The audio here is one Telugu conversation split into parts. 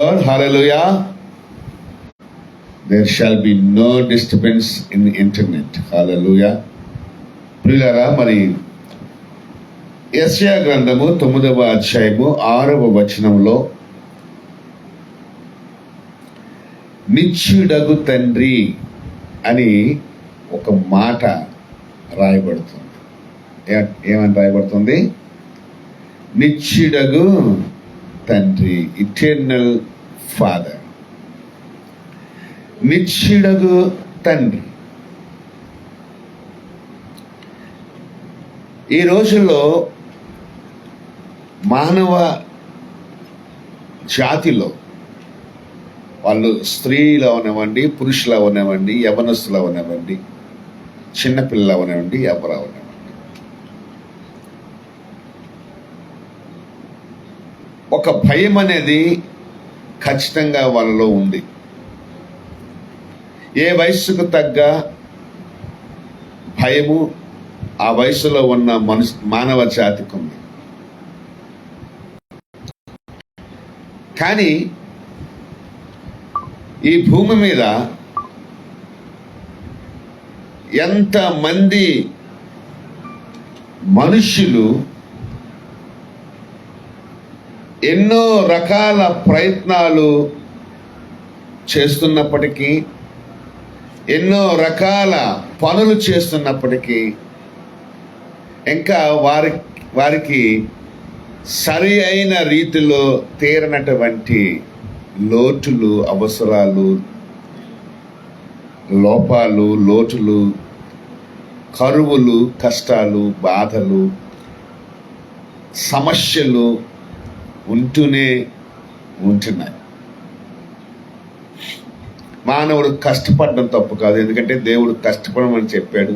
Lord, hallelujah. There shall be no disturbance in the internet. Hallelujah. ప్రియులారా, మరి యెషయా గ్రంథము 9వ అధ్యాయము 6వ వచనంలో నిత్యుడగు తండ్రి అని ఒక మాట రాయబడుతుంది. ఏమని రాయబడుతుంది? నిత్యుడగు తండ్రి, ఇటర్నల్ ఫాదర్. నిత్యుడగు తండ్రి. ఈ రోజుల్లో మానవ జాతిలో వాళ్ళు స్త్రీలు అవనివ్వండి, పురుషులు అవనివ్వండి, యవనస్తులు అవనివ్వండి, చిన్నపిల్లలు అవనివ్వండి, ఎవరు అవనివ్వండి, ఒక భయం అనేది ఖచ్చితంగా వాళ్ళలో ఉంది. ఏ వయస్సుకు తగ్గ భయము ఆ వయసులో ఉన్న మానవ జాతికి ఉంది. కానీ ఈ భూమి మీద ఎంతమంది మనుష్యులు ఎన్నో రకాల ప్రయత్నాలు చేస్తున్నప్పటికీ, ఎన్నో రకాల పనులు చేస్తున్నప్పటికీ ఇంకా వారికి సరి అయిన రీతిలో తీరనటువంటి లోటులు, అవసరాలు, లోపాలు, లోటులు, కరువులు, కష్టాలు, బాధలు, సమస్యలు ఉంటూనే ఉంటున్నాయి. మానవుడు కష్టపడడం తప్పు కాదు, ఎందుకంటే దేవుడు కష్టపడమని చెప్పాడు.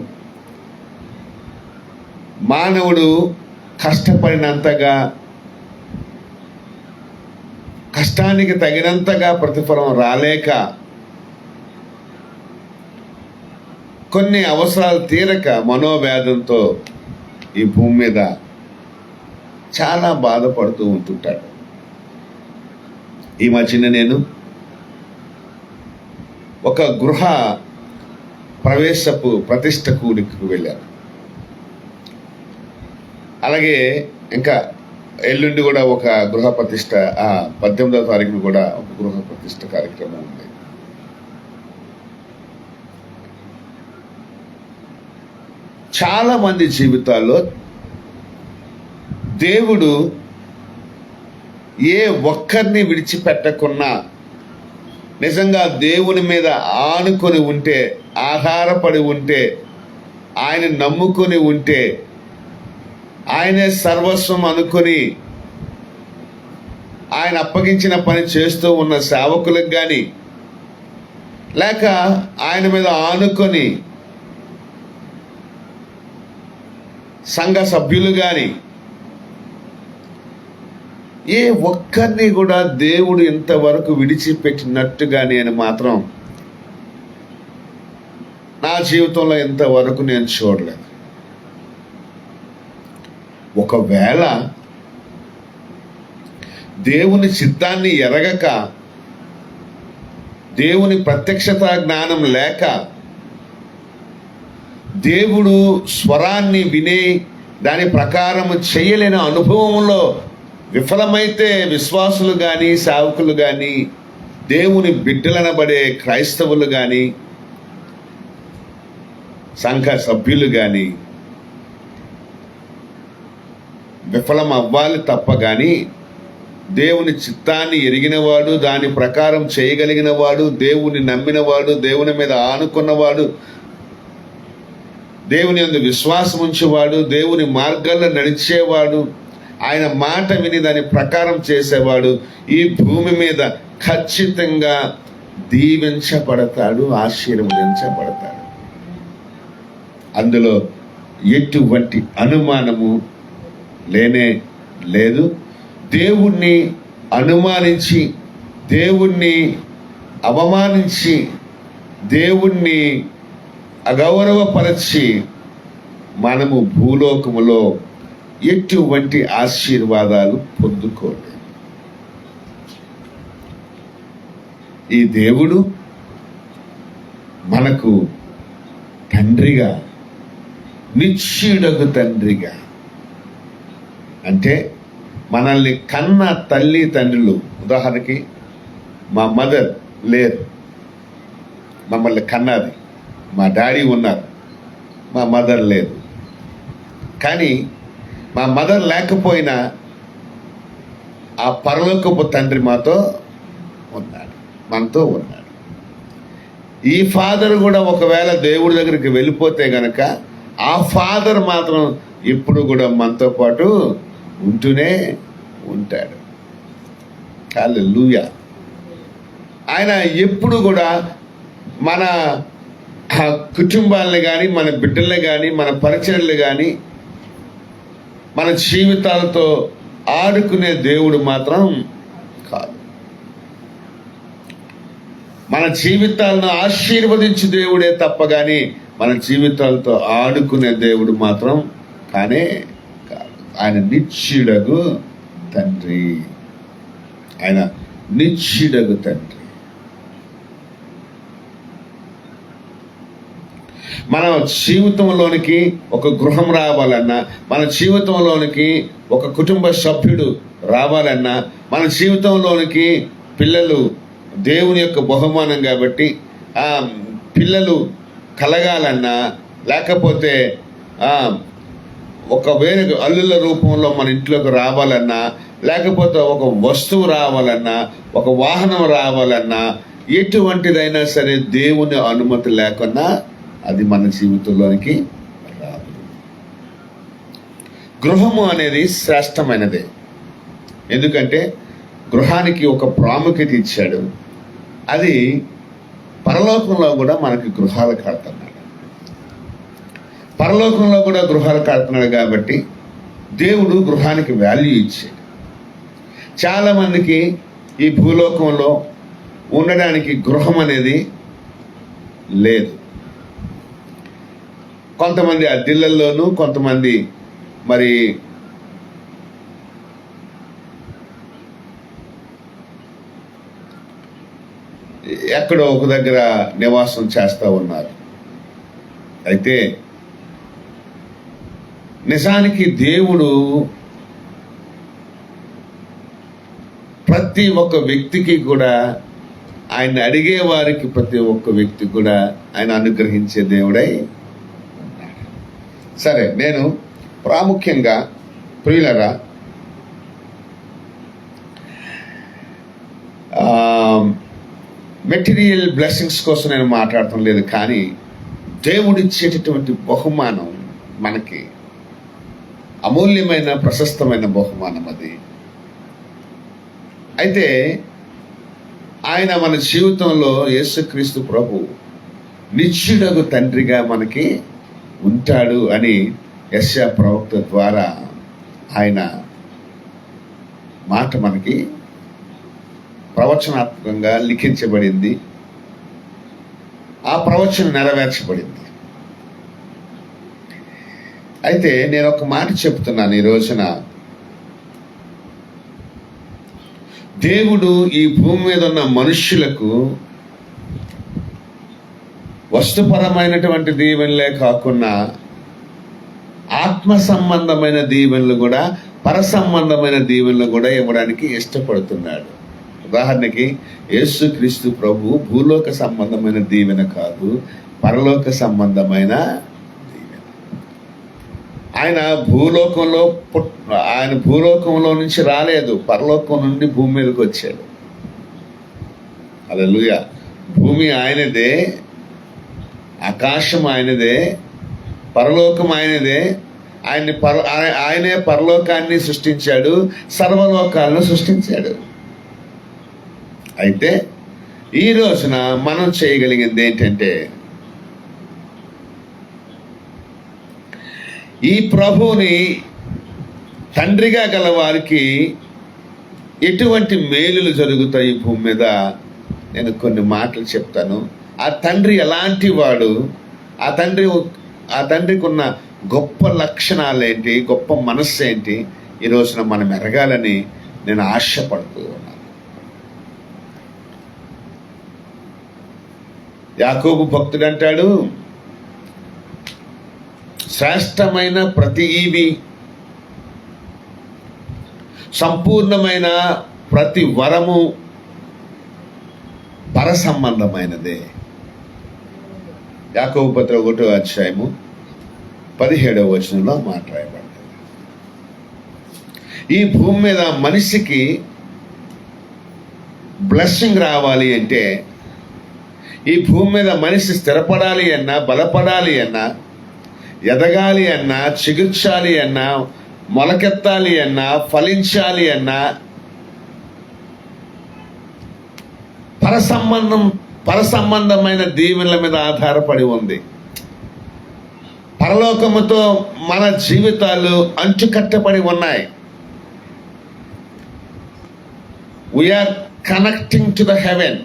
మానవుడు కష్టపడినంతగా, కష్టానికి తగినంతగా ప్రతిఫలం రాలేక, కొన్ని అవసరాలు తీరక మనోవేదంతో ఈ భూమి మీద చాలా బాధపడుతూ ఉంటుంటాడు. ఈ మధ్యన నేను ఒక గృహ ప్రవేశపు ప్రతిష్ట కూడికి వెళ్ళాను. అలాగే ఇంకా ఎల్లుండి కూడా ఒక గృహ ప్రతిష్ట, 18వ తారీఖున కూడా ఒక గృహ ప్రతిష్ట కార్యక్రమం ఉంది. చాలా మంది జీవితాల్లో దేవుడు ఏ ఒక్కరిని విడిచిపెట్టకున్నా, నిజంగా దేవుని మీద ఆనుకొని ఉంటే, ఆధారపడి ఉంటే, ఆయన నమ్ముకొని ఉంటే, ఆయనే సర్వస్వం అనుకొని ఆయన అప్పగించిన పని చేస్తూ ఉన్న సేవకులకు కానీ, లేక ఆయన మీద ఆనుకొని సంఘ సభ్యులు కానీ, ఏ ఒక్కరిని కూడా దేవుడు ఇంతవరకు విడిచిపెట్టినట్టుగా నేను మాత్రం నా జీవితంలో ఇంతవరకు నేను చూడలేదు. ఒకవేళ దేవుని చిత్తాన్ని ఎరగక, దేవుని ప్రత్యక్షత జ్ఞానం లేక, దేవుడు స్వరాన్ని వినే దాని ప్రకారం చేయలేని అనుభవంలో విఫలమైతే విశ్వాసులు కానీ, సేవకులు కానీ, దేవుని బిడ్డలనబడే క్రైస్తవులు కానీ, సంఘ సభ్యులు కానీ విఫలం అవ్వాలి తప్ప కానీ, దేవుని చిత్తాన్ని ఎరిగినవాడు, దాని ప్రకారం చేయగలిగిన వాడు, దేవుని నమ్మినవాడు, దేవుని మీద ఆనుకున్నవాడు, దేవుని యందు విశ్వాసం ఉంచేవాడు, దేవుని మార్గాల్లో నడిచేవాడు, ఆయన మాట విని దాని ప్రకారం చేసేవాడు ఈ భూమి మీద ఖచ్చితంగా దీవించబడతాడు, ఆశీర్వదించబడతాడు. అందులో ఎటువంటి అనుమానము లేనే లేదు. దేవుణ్ణి అనుమానించి, దేవుణ్ణి అవమానించి, దేవుణ్ణి అగౌరవపరచి మనము భూలోకములో ఎటువంటి ఆశీర్వాదాలు పొందుకోలేదు. ఈ దేవుడు మనకు తండ్రిగా, నిత్యుడగు తండ్రిగా, అంటే మనల్ని కన్న తల్లి తండ్రులు, ఉదాహరణకి మా మదర్ లేరు, మమ్మల్ని కన్నది, మా డాడీ ఉన్నారు, మా మదర్ లేదు. కానీ మా మదర్ లేకపోయినా ఆ పరలోకపు తండ్రి మనతో ఉన్నాడు. ఈ ఫాదర్ కూడా ఒకవేళ దేవుడి దగ్గరికి వెళ్ళిపోతే గనక ఆ ఫాదర్ మాత్రం ఇప్పుడు కూడా మనతో పాటు ఉంటూనే ఉంటాడు. హల్లెలూయా. ఆయన ఎప్పుడు కూడా మన కుటుంబాలని కానీ, మన బిడ్డల్ని కానీ, మన పరిచర్లు కానీ, మన జీవితాలతో ఆడుకునే దేవుడు మాత్రం కాదు. మన జీవితాలను ఆశీర్వదించే దేవుడే తప్ప కానీ మన జీవితాలతో ఆడుకునే దేవుడు మాత్రం కానే కాదు. ఆయన నిత్యుడగు తండ్రి. ఆయన నిత్యుడగు తండ్రి. మన జీవితంలోనికి ఒక గృహం రావాలన్నా, మన జీవితంలోనికి ఒక కుటుంబ సభ్యుడు రావాలన్నా, మన జీవితంలోనికి పిల్లలు దేవుని యొక్క బహుమానం కాబట్టి ఆ పిల్లలు కలగాలన్నా, లేకపోతే ఒక వేరే అల్లుల రూపంలో మన ఇంట్లోకి రావాలన్నా, లేకపోతే ఒక వస్తువు రావాలన్నా, ఒక వాహనం రావాలన్నా, ఎటువంటిదైనా సరే దేవుని అనుమతి లేకుండా అది మన జీవితంలోనికి రాదు. గృహము అనేది శ్రేష్టమైనదే. ఎందుకంటే గృహానికి ఒక ప్రాముఖ్యత ఇచ్చాడు. అది పరలోకంలో కూడా మనకి గృహాలు కడుతున్నాడు. పరలోకంలో కూడా గృహాలు కడుతున్నాడు కాబట్టి దేవుడు గృహానికి వాల్యూ ఇచ్చాడు. చాలామందికి ఈ భూలోకంలో ఉండడానికి గృహం అనేది లేదు. కొంతమంది అద్దెలలోనూ, కొంతమంది మరి ఎక్కడో ఒక దగ్గర నివాసం చేస్తూ ఉన్నారు. అయితే నిజానికి దేవుడు ప్రతి ఒక్క వ్యక్తికి కూడా, ఆయన అడిగే వారికి ప్రతి ఒక్క వ్యక్తికి కూడా ఆయన అనుగ్రహించే దేవుడై ఉన్నాడు. సరే, నేను ప్రాముఖ్యంగా ప్రియులరా మెటీరియల్ బ్లెస్సింగ్స్ కోసం నేను మాట్లాడటం లేదు, కానీ దేవుడిచ్చేటటువంటి బహుమానం మనకి అమూల్యమైన ప్రశస్తమైన బహుమానం అది. అయితే ఆయన మన జీవితంలో యేసుక్రీస్తు ప్రభు నిత్యుడగు తండ్రిగా మనకి ఉంటాడు అని యెషయా ప్రవక్త ద్వారా ఆయన మాట మనకి ప్రవచనాత్మకంగా లిఖించబడింది. ఆ ప్రవచనం నెరవేర్చబడింది. అయితే నేను ఒక మాట చెప్తున్నాను ఈ రోజున. దేవుడు ఈ భూమి మీద ఉన్న మనుష్యులకు వస్తుపరమైనటువంటి దీవెనలే కాకుండా ఆత్మ సంబంధమైన దీవెనలు కూడా, పర సంబంధమైన దీవెనలు కూడా ఇవ్వడానికి ఇష్టపడుతున్నాడు. ఉదాహరణకి యేసుక్రీస్తు ప్రభు భూలోక సంబంధమైన దీవెన కాదు, పరలోక సంబంధమైన దీవెన. ఆయన భూలోకంలో నుంచి రాలేదు, పరలోకం నుండి భూమి మీదకి వచ్చాడు. హల్లెలూయా. భూమి ఆయనదే, ఆకాశం ఆయనదే, పరలోకం ఆయనదే. ఆయనే పరలోకాన్ని సృష్టించాడు, సర్వలోకాలను సృష్టించాడు. అయితే ఈ రోజున మనం చేయగలిగింది ఏంటంటే, ఈ ప్రభువుని తండ్రిగా గల వారికి ఎటువంటి మేలులు జరుగుతాయి భూమి మీద, నేను కొన్ని మాటలు చెప్తాను. ఆ తండ్రి ఎలాంటి వాడు, ఆ తండ్రికి ఉన్న గొప్ప లక్షణాలు ఏంటి, గొప్ప మనస్సు ఏంటి, ఈ రోజున మనం ఎరగాలని నేను ఆశపడుతూ ఉన్నాను. యాకోబు భక్తుడు అంటాడు, శ్రేష్టమైన ప్రతి ఈవి, సంపూర్ణమైన ప్రతి వరము పరసంబంధమైనదే. యాకోబు పత్రిక 1వ అధ్యాయము 17వ వచనంలో మాట్లాడబడింది. ఈ భూమి మీద మనిషికి బ్లెస్సింగ్ రావాలి అంటే, ఈ భూమి మీద మనిషి స్థిరపడాలి అన్నా, బలపడాలి అన్నా, ఎదగాలి అన్నా, చిగుర్చాలి అన్నా, మొలకెత్తాలి అన్నా, ఫలించాలి అన్నా పరసంబంధమైన దీవెనల మీద ఆధారపడి ఉంది. పరలోకముతో మన జీవితాలు అంచుకట్టబడి ఉన్నాయి. We are connecting to the heaven.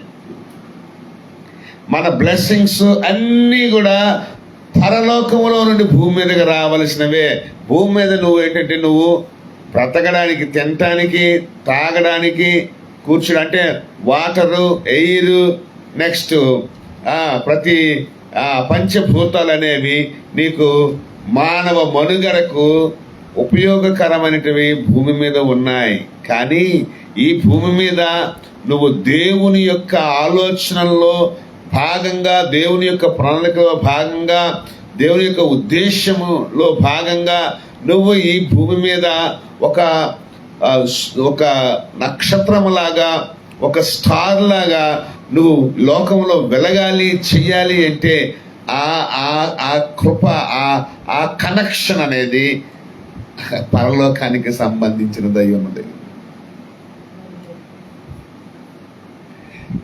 మన బ్లెస్సింగ్స్ అన్నీ కూడా పరలోకములో నుండి భూమి మీదకి రావలసినవే. భూమి మీద నువ్వు ఏంటంటే, నువ్వు బ్రతకడానికి, తినటానికి, తాగడానికి, కూర్చోడం అంటే వాటరు, ఎయిర్, నెక్స్ట్ ప్రతి పంచభూతాలు అనేవి నీకు మానవ మనుగడకు ఉపయోగకరమైనవి భూమి మీద ఉన్నాయి. కానీ ఈ భూమి మీద నువ్వు దేవుని యొక్క ఆలోచనల్లో భాగంగా, దేవుని యొక్క ప్రణాళికలో భాగంగా, దేవుని యొక్క ఉద్దేశములో భాగంగా నువ్వు ఈ భూమి మీద ఒక నక్షత్రములాగా, ఒక స్టార్ లాగా నువ్వు లోకంలో వెలగాలి, చెయ్యాలి అంటే ఆ కృప, ఆ కనెక్షన్ అనేది పరలోకానికి సంబంధించినదై ఉన్నది.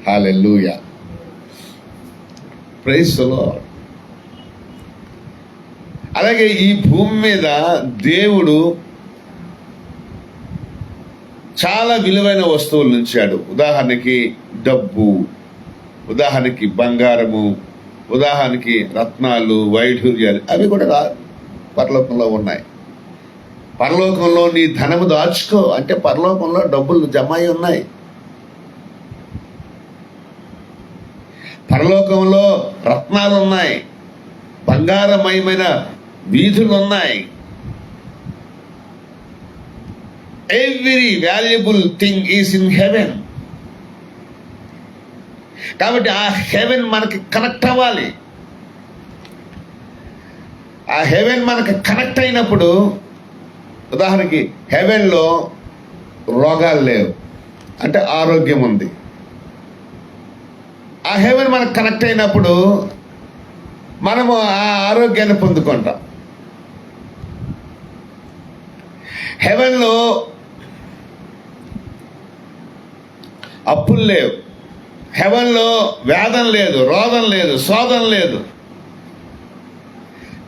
హల్లెలూయా, ప్రైజ్ ది లార్డ్. అలాగే ఈ భూమి మీద దేవుడు చాలా విలువైన వస్తువులు ఉంచాడు. ఉదాహరణకి డబ్బు, ఉదాహరణకి బంగారము, ఉదాహరణకి రత్నాలు, వైఢూర్యాలు, అవి కూడా పరలోకంలో ఉన్నాయి. పరలోకంలో నీ ధనము దాచుకో అంటే పరలోకంలో డబ్బులు జమ అయి ఉన్నాయి. పరలోకంలో రత్నాలు ఉన్నాయి, బంగారమయమైన వీధులు ఉన్నాయి. Every valuable thing is in heaven. కాబట్టి ఆ హెవెన్ మనకి కనెక్ట్ అవ్వాలి. ఆ హెవెన్ మనకి కనెక్ట్ అయినప్పుడు, ఉదాహరణకి హెవెన్లో రోగాలు లేవు అంటే ఆరోగ్యం ఉంది. ఆ హెవెన్ మనకు కనెక్ట్ అయినప్పుడు మనము ఆ ఆరోగ్యాన్ని పొందుకుంటాం. హెవెన్లో అప్పులు లేవు, హెవెన్లో వేదన లేదు, రోదన లేదు, శోధన లేదు.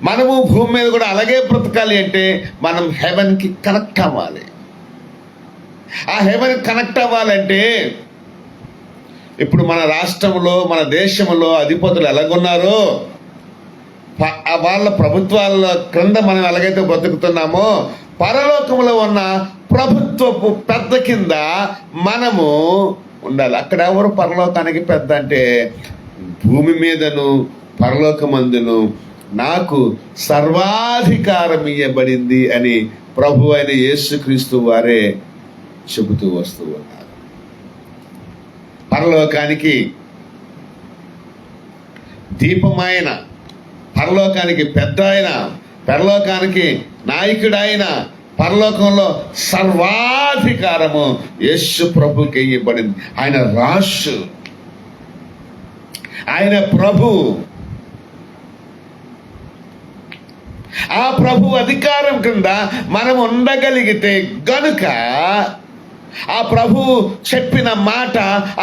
మనము భూమి మీద కూడా అలాగే బ్రతకాలి అంటే మనం హెవెన్కి కనెక్ట్ అవ్వాలి. ఆ హెవెన్ కనెక్ట్ అవ్వాలంటే, ఇప్పుడు మన రాష్ట్రంలో, మన దేశంలో అధిపతులు ఎలాగున్నారో, వాళ్ళ ప్రభుత్వాల క్రింద మనం ఎలాగైతే బ్రతుకుతున్నామో, పరలోకంలో ఉన్న ప్రభుత్వపు పెద్ద కింద మనము ఉండాలి. అక్కడ ఎవరు పరలోకానికి పెద్ద అంటే, భూమి మీదను పరలోకమందును నాకు సర్వాధికారం ఇవ్వబడింది అని ప్రభు అయిన యేసుక్రీస్తు వారే చెబుతూ వస్తూ ఉన్నారు. పరలోకానికి దీపమైన, పరలోకానికి పెద్ద ఆయన, పరలోకానికి నాయకుడైన, పరలోకంలో సర్వాధికారము యేసు ప్రభుకి ఇవ్వబడింది. ఆయన రాజు, ఆయన ప్రభు. ఆ ప్రభు అధికారం కింద మనం ఉండగలిగితే గనుక, ఆ ప్రభు చెప్పిన మాట,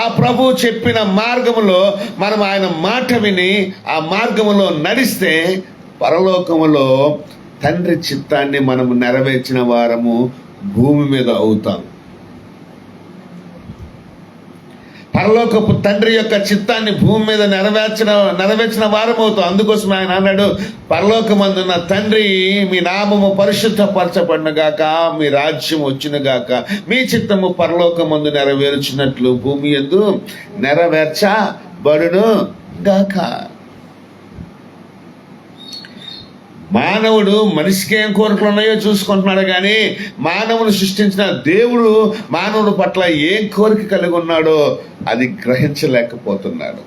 ఆ ప్రభు చెప్పిన మార్గములో మనం ఆయన మాట విని ఆ మార్గములో నడిస్తే పరలోకములో తండ్రి చిత్తాన్ని మనము నెరవేర్చిన వారము భూమి మీద అవుతాం. పరలోకపు తండ్రి యొక్క చిత్తాన్ని భూమి మీద నెరవేర్చిన వారం అవుతాం. అందుకోసం ఆయన అన్నాడు, పరలోకమందున్న తండ్రి, మీ నామము పరిశుద్ధపరచబడిన గాక, మీ రాజ్యం వచ్చిన గాక, మీ చిత్తము పరలోకమందు నెరవేర్చినట్లు భూమి యందు నెరవేర్చబడును గాక. మానవుడు మనిషికి ఏం కోరికలు ఉన్నాయో చూసుకుంటున్నాడు, కానీ మానవుని సృష్టించిన దేవుడు మానవుడి పట్ల ఏం కోరిక కలిగి ఉన్నాడో అది గ్రహించలేకపోతున్నాడు.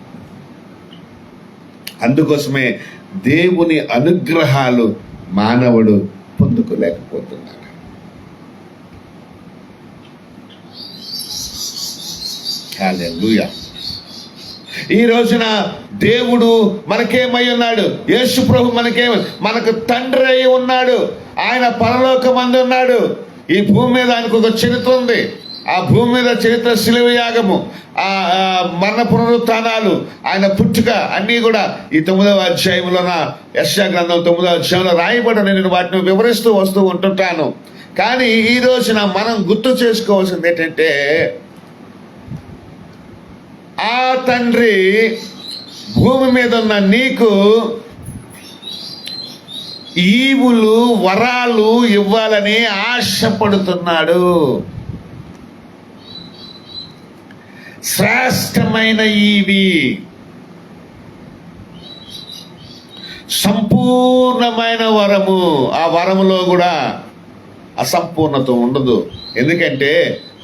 అందుకోసమే దేవుని అనుగ్రహాలు మానవుడు పొందుకోలేకపోతున్నాడు. హల్లెలూయా. ఈ రోజున దేవుడు మనకేమై ఉన్నాడు? యేసు ప్రభు మనకు తండ్రి అయి ఉన్నాడు. ఆయన పరలోకమందు ఉన్నాడు. ఈ భూమి మీద ఆయనకు ఒక చరిత్ర ఉంది. ఆ భూమి మీద చరిత్ర శిలువ యాగము, ఆ మరణ పునరుత్థానాలు, ఆయన పుట్టుక అన్నీ కూడా ఈ 9వ అధ్యాయంలోన యెషయా గ్రంథం 9వ అధ్యాయంలో రాయబడి నేను వాటిని వివరిస్తూ వస్తూ ఉంటుంటాను. కానీ ఈ రోజున మనం గుర్తు చేసుకోవాల్సింది ఏంటంటే, ఆ తండ్రి భూమి మీద ఉన్న నీకు ఈవులు వరాలు ఇవ్వాలని ఆశపడుతున్నాడు. శ్రేష్టమైన ఈవి, సంపూర్ణమైన వరము. ఆ వరములో కూడా అసంపూర్ణత ఉండదు. ఎందుకంటే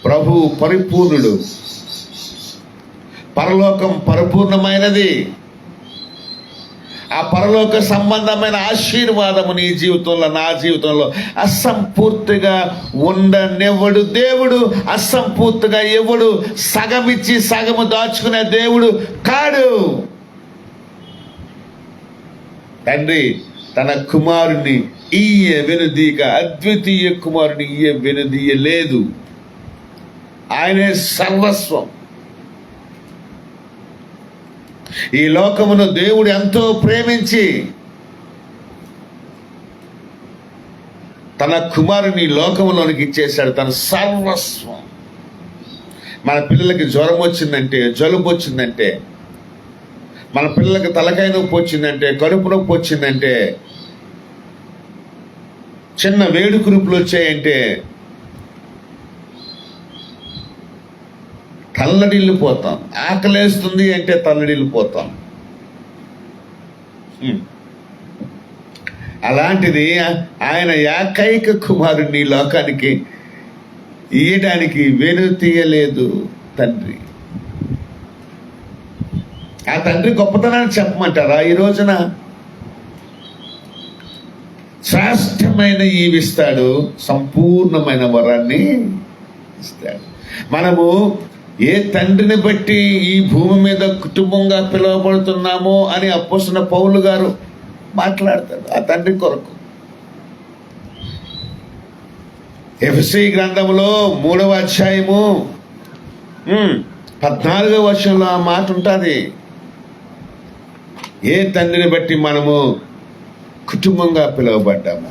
ప్రభు పరిపూర్ణుడు. పరలోకం పరిపూర్ణమైనది. ఆ పరలోక సంబంధమైన ఆశీర్వాదము నీ జీవితంలో, నా జీవితంలో అసంపూర్తిగా ఉండనివ్వడు దేవుడు. అసంపూర్తిగా ఎవడు సగమిచ్చి సగము దాచుకునే దేవుడు కాడు. తండ్రి తన కుమారుని ఈయ వెనుదీక, అద్వితీయ కుమారుని ఈయ వెనుదీయలేదు. ఆయనే సర్వస్వం. ఈ లోకమును దేవుడు ఎంతో ప్రేమించి తన కుమారుని లోకములోనికి ఇచ్చేశాడు, తన సర్వస్వం. మన పిల్లలకి జ్వరం వచ్చిందంటే, జలుబు వచ్చిందంటే, మన పిల్లలకి తలకాయ నొప్పి వచ్చిందంటే, కడుపు నొప్పి వచ్చిందంటే, చిన్న వేడుకురుపులు వచ్చాయంటే తల్లడిల్లిపోతాం. ఆకలేస్తుంది అంటే తల్లడిల్లిపోతాం. అలాంటిది ఆయన ఏకైక కుమారుని లోకానికి ఇయ్యడానికి వెనుతీయలేదు తండ్రి. ఆ తండ్రి గొప్పతనాన్ని చెప్పమంటారా? ఈ రోజున శ్రేష్టమైన ఈవిస్తాడు, సంపూర్ణమైన వరాన్ని ఇస్తాడు. మనము ఏ తండ్రిని బట్టి ఈ భూమి మీద కుటుంబంగా పిలువబడుతున్నామో అని అపోస్తలుడైన పౌలు గారు మాట్లాడతాడు ఆ తండ్రి కొరకు. ఎఫెసీ గ్రంథంలో 3వ అధ్యాయము 14వ వచనంలో ఆ మాట ఉంటుంది. ఏ తండ్రిని బట్టి మనము కుటుంబంగా పిలువబడ్డాము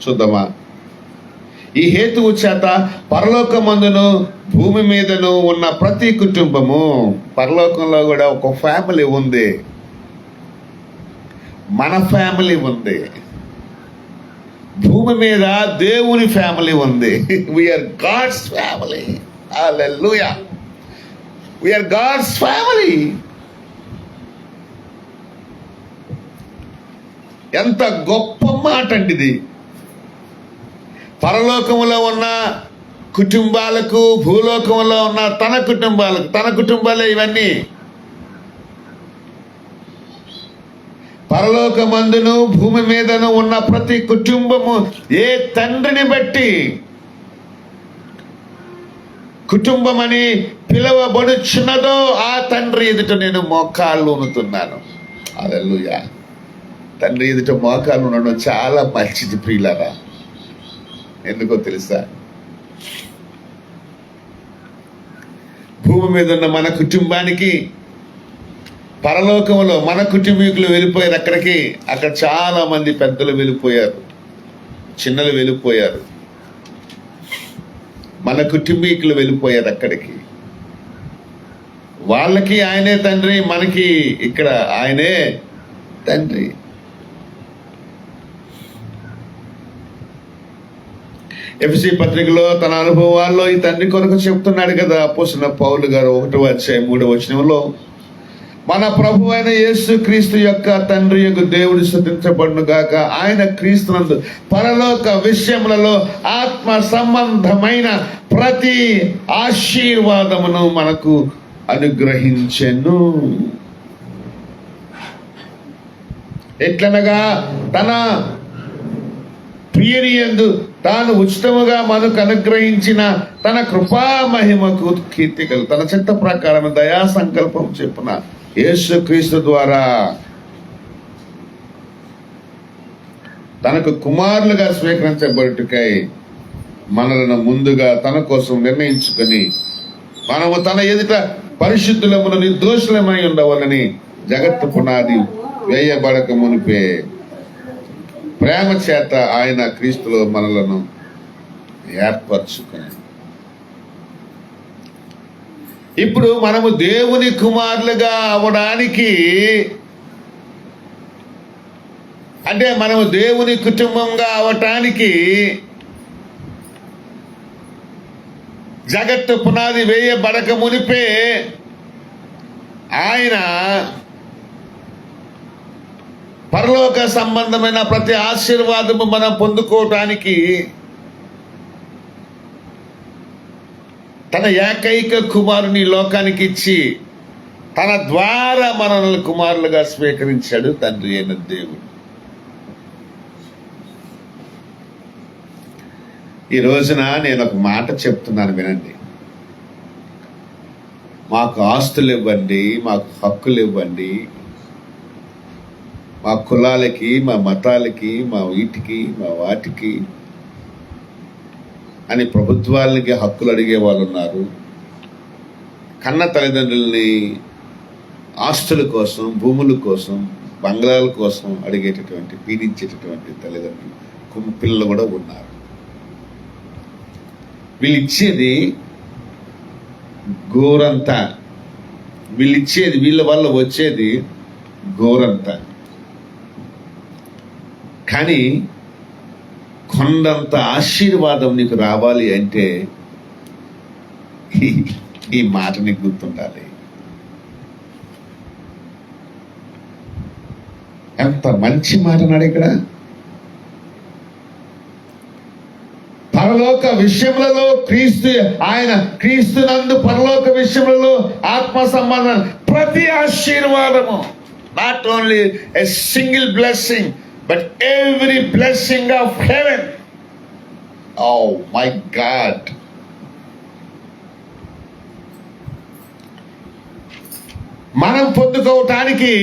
చూద్దామా. ఈ హేతువు చేత పరలోకమందును భూమి మీదను ఉన్న ప్రతి కుటుంబము, పరలోకంలో కూడా ఒక ఫ్యామిలీ ఉంది, మన ఫ్యామిలీ ఉంది. భూమి మీద దేవుని ఫ్యామిలీ ఉంది. We are God's family. Hallelujah. We are God's family. ఎంత గొప్ప మాట అండి ఇది. పరలోకములో ఉన్న కుటుంబాలకు, భూలోకంలో ఉన్న తన కుటుంబాలే ఇవన్నీ. పరలోకమందును భూమి మీదను ఉన్న ప్రతి కుటుంబము ఏ తండ్రిని బట్టి కుటుంబమని పిలువబడుచున్నదో ఆ తండ్రి ఎదుట నేను మోకాళ్ళు ఉనుతున్నాను. హల్లెలూయా. తండ్రి ఎదుట మోకాళ్ళు ఉండడం చాలా మంచిది ప్రియులారా. ఎందుకో తెలుసా? భూమి మీద ఉన్న మన కుటుంబానికి పరలోకంలో మన కుటుంబీకులు వెళ్ళిపోయారు. అక్కడ చాలా మంది పెద్దలు వెళ్ళిపోయారు, చిన్నలు వెళ్ళిపోయారు. మన కుటుంబీకులు వెళ్ళిపోయారు అక్కడికి. వాళ్ళకి ఆయనే తండ్రి, మనకి ఇక్కడ ఆయనే తండ్రి. ఎఫెసీ పత్రికలో తన అనుభవాల్లో ఈ తండ్రి కొరకు చెప్తున్నాడు కదా అపోస్తలుడైన పౌలు గారు. 1వ అధ్యాయం 3వ వచనంలో మన ప్రభు అయిన యేసు క్రీస్తు యొక్క తండ్రి యొక్క దేవుడు స్తుతించబడును గాక. ఆయన క్రీస్తునందు పరలోక విషయములలో ఆత్మ సంబంధమైన ప్రతి ఆశీర్వాదమును మనకు అనుగ్రహించెను. ఎట్లనగా తన ప్రియని యందు తాను ఉచితముగా మనకు అనుగ్రహించిన తన కృపా మహిమకు కీర్తికలు తన చిత్త ప్రకారం దయా సంకల్పం చెప్పున యేసుక్రీస్తు ద్వారా తనకు కుమారులుగా స్వీకరించబడుటకై మనలను ముందుగా తన కోసం నిర్ణయించుకొని మనము తన ఎదుట పరిశుద్ధులమును నిర్దోషులమై ఉండవాలని జగత్తు పునాది వేయబడక మునిపే ప్రేమ చేత ఆయన క్రీస్తులో మనలను ఏర్పరచుకుని ఇప్పుడు మనము దేవుని కుమారులుగా అవడానికి, అంటే మనము దేవుని కుటుంబంగా అవటానికి జగత్తు పునాది వేయబడక మునిపే ఆయన పరలోక సంబంధమైన ప్రతి ఆశీర్వాదము మనం పొందుకోవటానికి తన ఏకైక కుమారుని లోకానికి ఇచ్చి తన ద్వారా మనల్ని కుమారులుగా స్వీకరించాడు తండ్రి అయిన దేవుడు. ఈ రోజున నేను ఒక మాట చెప్తున్నాను, వినండి. మాకు ఆస్తులు ఇవ్వండి, మాకు హక్కులు ఇవ్వండి, మా కులాలకి, మా మతాలకి, మా వీటికి, మా వాటికి అని ప్రభుత్వాలకి హక్కులు అడిగే వాళ్ళు ఉన్నారు. కన్న తల్లిదండ్రుల్ని ఆస్తుల కోసం, భూముల కోసం, బంగ్లాల కోసం అడిగేటటువంటి, పీడించేటటువంటి తల్లిదండ్రులు పిల్లలు కూడా ఉన్నారు. వీళ్ళు ఇచ్చేది గోరంతా, వీళ్ళ వల్ల వచ్చేది గోరంతా. కానీ కొండంత ఆశీర్వాదం నీకు రావాలి అంటే ఈ మాట నీకు గుర్తుండాలి. ఎంత మంచి మాట అన్నాడు ఇక్కడ. పరలోక విషయములలో ఆయన క్రీస్తునందు పరలోక విషయములలో ఆత్మ సంబంధం ప్రతి ఆశీర్వాదము, not only a single blessing but every blessing of heaven. Oh my God. మనం పొందుకోవటానికి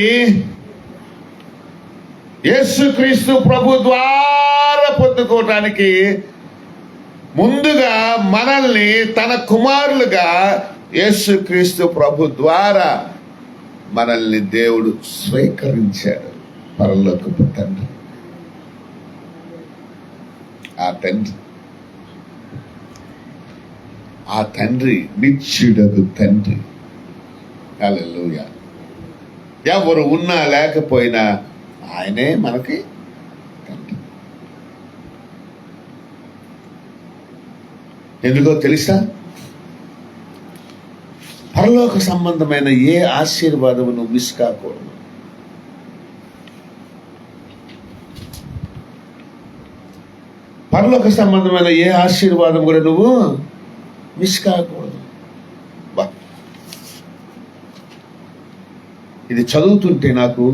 యేసుక్రీస్తు ప్రభు ద్వారా పొందుకోవటానికి ముందుగా మనల్ని తన కుమారులుగా యేసుక్రీస్తు ప్రభు ద్వారా మనల్ని దేవుడు స్వీకరించాడు. పరలోకపు తండ్రి, ఆ తండ్రి నిత్యుడగు తండ్రి. హల్లెలూయా. ఎవరు ఉన్నా లేకపోయినా ఆయనే మనకి తండ్రి. ఎందుకో తెలుసా? పరలోక సంబంధమైన ఏ ఆశీర్వాదము నువ్వు మిస్ కాకూడదు. పరలోక సంబంధమైన ఏ ఆశీర్వాదం కూడా నువ్వు మిస్ కాకూడదు. ఇది చదువుతుంటే నాకు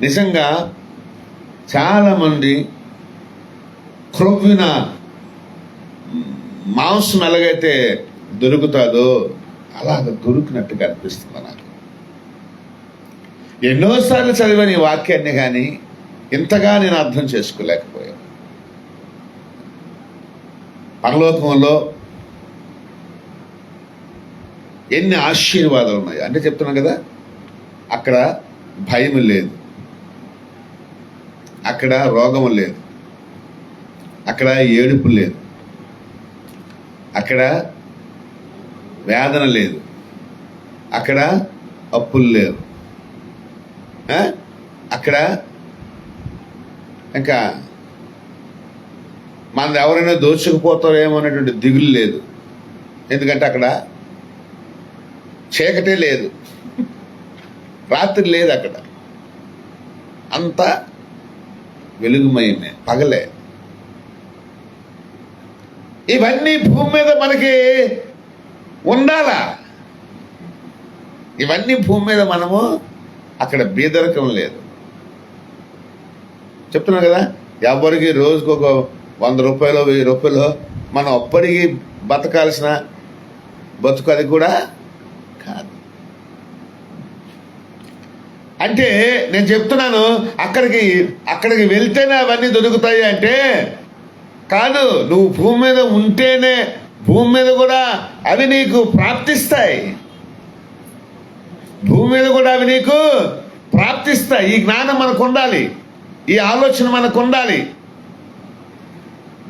నిజంగా చాలామంది క్రొవ్విన మాంసం ఎలాగైతే దొరుకుతుందో అలాగ దొరికినట్టుగా అనిపిస్తుంది నాకు. ఎన్నోసార్లు చదివాను ఈ వాక్యాన్ని, కానీ ఇంతగా నేను అర్థం చేసుకోలేకపోయాను. పరలోకంలో ఎన్ని ఆశీర్వాదాలు ఉన్నాయి అంటే చెప్తున్నాను కదా. అక్కడ భయం లేదు, అక్కడ రోగం లేదు, అక్కడ ఏడుపు లేదు, అక్కడ వేదన లేదు, అక్కడ అప్పులు లేవు, అక్కడ ఇంకా మనది ఎవరైనా దోచుకుపోతారేమో అనేటువంటి దిగులు లేదు. ఎందుకంటే అక్కడ చీకటే లేదు, రాత్రి లేదు, అక్కడ అంతా వెలుగుమయమే, పగలే. ఇవన్నీ భూమి మీద మనకి ఉండాలా? ఇవన్నీ భూమి మీద మనము, అక్కడ బీదరికం లేదు. చెప్తున్నా కదా, ఎవరికి రోజుకు ఒక 100 రూపాయలు 1000 రూపాయలు మనం అప్పటికి బతకాల్సిన బతుకు అది కూడా కాదు. అంటే నేను చెప్తున్నాను, అక్కడికి వెళ్తేనే అవన్నీ దొరుకుతాయి అంటే కాదు. నువ్వు భూమి మీద ఉంటేనే భూమి మీద కూడా అవి నీకు ప్రాప్తిస్తాయి. భూమి మీద కూడా అవి నీకు ప్రాప్తిస్తాయి. ఈ జ్ఞానం మనకు ఉండాలి, ఈ ఆలోచన మనకు ఉండాలి.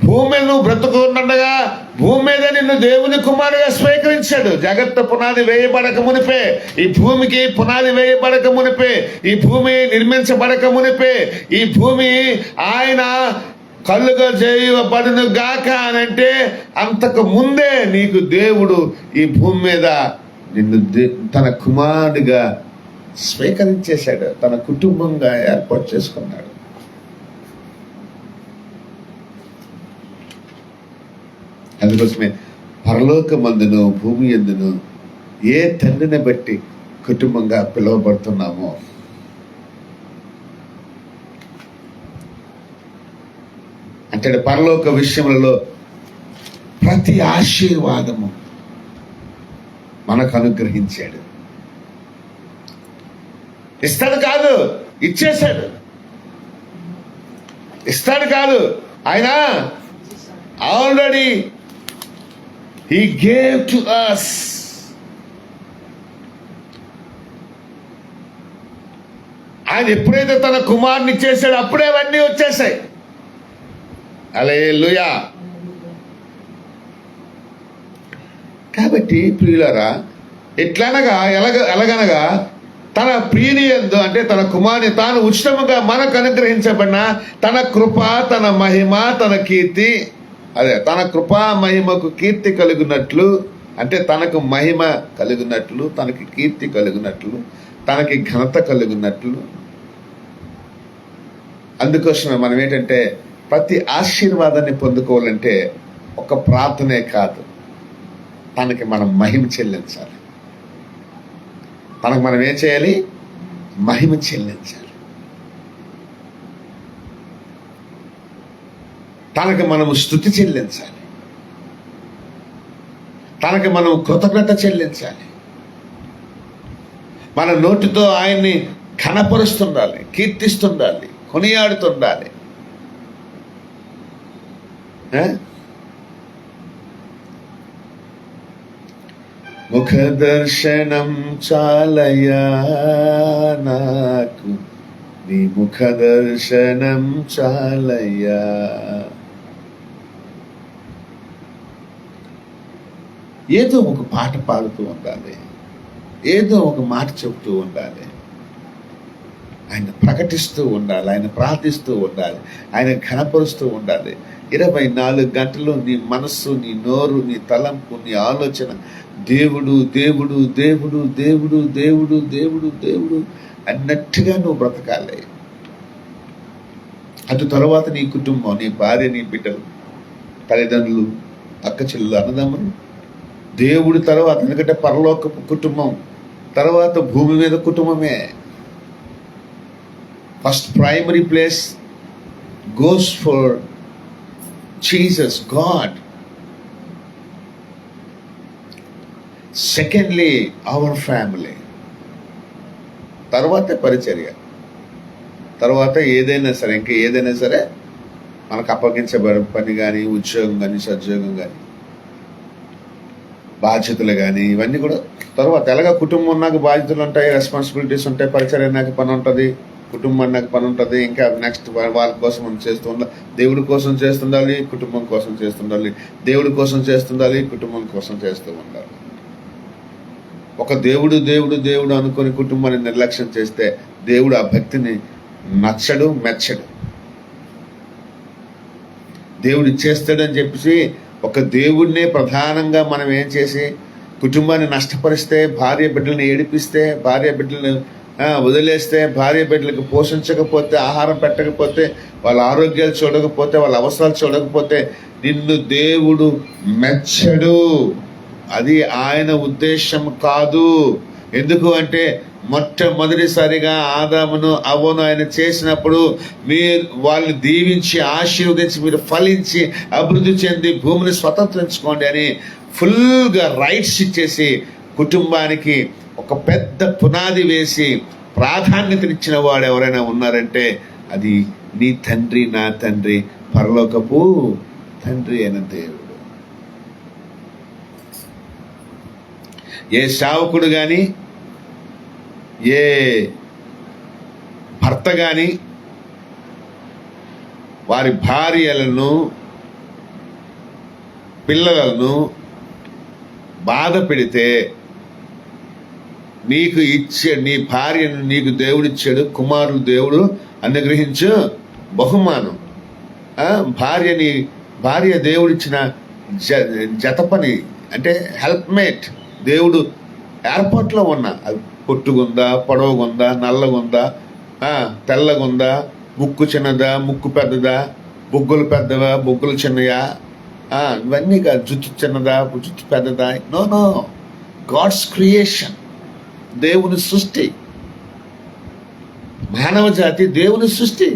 భూమి మీద నువ్వు బ్రతుకుండగా భూమి మీద నిన్ను దేవుని కుమారుగా స్వీకరించాడు. జగత్తు పునాది వేయబడక మునిపే, ఈ భూమికి పునాది వేయబడక మునిపే, ఈ భూమి నిర్మించబడక మునిపే, ఈ భూమి ఆయన కళ్ళుగా చేయబడును గాక అని అంటే అంతకు ముందే నీకు దేవుడు ఈ భూమి మీద నిన్ను తన కుమారుడిగా స్వీకరించేశాడు, తన కుటుంబంగా ఏర్పాటు చేసుకున్నాడు. అందుకోసమే పరలోకమందును భూమి యందును ఏ తండ్రిని బట్టి కుటుంబంగా పిలువబడుతున్నామో అంటే పరలోక విషయములలో ప్రతి ఆశీర్వాదము మనకు అనుగ్రహించాడు. ఇస్తాడు కాదు, ఇచ్చేశాడు. ఇస్తాడు కాదు, ఆయన already he gave to us. ఆయన ఎప్పుడైతే తన కుమారుని ఇచ్చేసాడో అప్పుడే అవన్నీ వచ్చేసాయి. హల్లెలూయా. కాబట్టి ప్రియులారా, ఎట్లనగా ఎలాగనగా తన ప్రియుని యందు అంటే తన కుమారుని తాను ఉచితముగా మనకు అనుగ్రహించబడిన తన కృప, తన మహిమ, తన కీర్తి, అదే తన కృపా మహిమకు కీర్తి కలుగునట్లు, అంటే తనకు మహిమ కలుగునట్లు, తనకి కీర్తి కలుగునట్లు, తనకి ఘనత కలుగునట్లు. అందుకోసమే మనం ఏంటంటే ప్రతి ఆశీర్వాదాన్ని పొందుకోవాలంటే ఒక ప్రార్థనే కాదు, తనకి మనం మహిమ చెల్లించాలి. తనకు మనం ఏం చేయాలి? మహిమ చెల్లించాలి. తనకు మనము స్తుతి చెల్లించాలి. తనకు మనం కృతజ్ఞత చెల్లించాలి. మన నోటితో ఆయన్ని ఘనపరుస్తుండాలి, కీర్తిస్తుండాలి, కొనియాడుతుండాలి. ముఖ దర్శనం చాలయా నాకు, నీ ముఖ దర్శనం చాలయ్యా. ఏదో ఒక పాట పాడుతూ ఉండాలి, ఏదో ఒక మాట చెబుతూ ఉండాలి, ఆయన ప్రకటిస్తూ ఉండాలి, ఆయన ప్రార్థిస్తూ ఉండాలి, ఆయన ఘనపరుస్తూ ఉండాలి. 24 గంటలు నీ మనస్సు, నీ నోరు, నీ తలంపు, నీ ఆలోచన దేవుడు దేవుడు దేవుడు దేవుడు దేవుడు దేవుడు దేవుడు అన్నట్టుగా నువ్వు బ్రతకాలి. అటు తర్వాత నీ కుటుంబం, నీ భార్య, నీ బిడ్డలు, తల్లిదండ్రులు, అక్క చెల్లెలు, అన్నదమ్ములు, దేవుడి తర్వాత, ఎందుకంటే పరలోకపు కుటుంబం తర్వాత భూమి మీద కుటుంబమే. First primary place goes for Jesus God, secondly our family, తర్వాతే పరిచర్య, తర్వాత ఏదైనా సరే, ఇంకా ఏదైనా సరే మనకు అప్పగించబడే పని కానీ, ఉద్యోగం కానీ, సద్యోగం కానీ, బాధ్యతలు కానీ, ఇవన్నీ కూడా తర్వాత. ఎలాగా కుటుంబం నాకు బాధ్యతలు ఉంటాయి, రెస్పాన్సిబిలిటీస్ ఉంటాయి, పరిచర్య నాకు పని ఉంటుంది, కుటుంబం నాకు పని ఉంటుంది, ఇంకా నెక్స్ట్ వాళ్ళ కోసం మనం చేస్తూ ఉండాలి. దేవుడి కోసం చేస్తుండాలి, కుటుంబం కోసం చేస్తుండాలి, దేవుడి కోసం చేస్తుండాలి, కుటుంబం కోసం చేస్తూ ఉండాలి. ఒక దేవుడు దేవుడు దేవుడు అనుకుని కుటుంబాన్ని నిర్లక్ష్యం చేస్తే దేవుడు ఆ భక్తిని నచ్చడు, మెచ్చడు. దేవుడు ఇచ్చేస్తాడని చెప్పేసి ఒక దేవుడినే ప్రధానంగా మనం ఏం చేసి కుటుంబాన్ని నష్టపరిస్తే, భార్య బిడ్డలను ఏడిపిస్తే, భార్య బిడ్డలను వదిలేస్తే, భార్య బిడ్డలకు పోషించకపోతే, ఆహారం పెట్టకపోతే, వాళ్ళ ఆరోగ్యాలు చూడకపోతే, వాళ్ళ అవసరాలు చూడకపోతే నిన్ను దేవుడు మెచ్చడు. అది ఆయన ఉద్దేశం కాదు. ఎందుకు అంటే మొట్టమొదటిసారిగా ఆదామును అవ్వను ఆయన చేసినప్పుడు మీరు వాళ్ళని దీవించి ఆశీర్వదించి మీరు ఫలించి అభివృద్ధి చెంది భూమిని స్వతంత్రించుకోండి అని ఫుల్గా రైట్స్ ఇచ్చేసి కుటుంబానికి ఒక పెద్ద పునాది వేసి ప్రాధాన్యతనిచ్చిన వాడు ఎవరైనా ఉన్నారంటే అది నీ తండ్రి, నా తండ్రి, పరలోకపు తండ్రి అయిన దేవుడు. ఏ సేవకుడు కానీ, ఏ భర్త కానీ వారి భార్యలను, పిల్లలను బాధ పెడితే, నీకు ఇచ్చే నీ భార్యను నీకు దేవుడిచ్చాడు, కుమారులు దేవుడు అనుగ్రహించు బహుమానం. భార్య దేవుడిచ్చిన జత పని అంటే హెల్ప్మేట్. దేవుడు ఏర్పాట్లో ఉన్న అది పొట్టుగుందా, పొడవుగుందా, నల్లగుందా, తెల్లగుందా, ముక్కు చిన్నదా, ముక్కు పెద్దదా, బొగ్గులు పెద్దవా, బొగ్గులు చిన్నయా, ఇవన్నీ కాదు. జుట్టు చిన్నదా, జుట్టు పెద్దదా. నో, గాడ్స్ క్రియేషన్, దేవుని సృష్టి. మానవ జాతి దేవుని సృష్టి.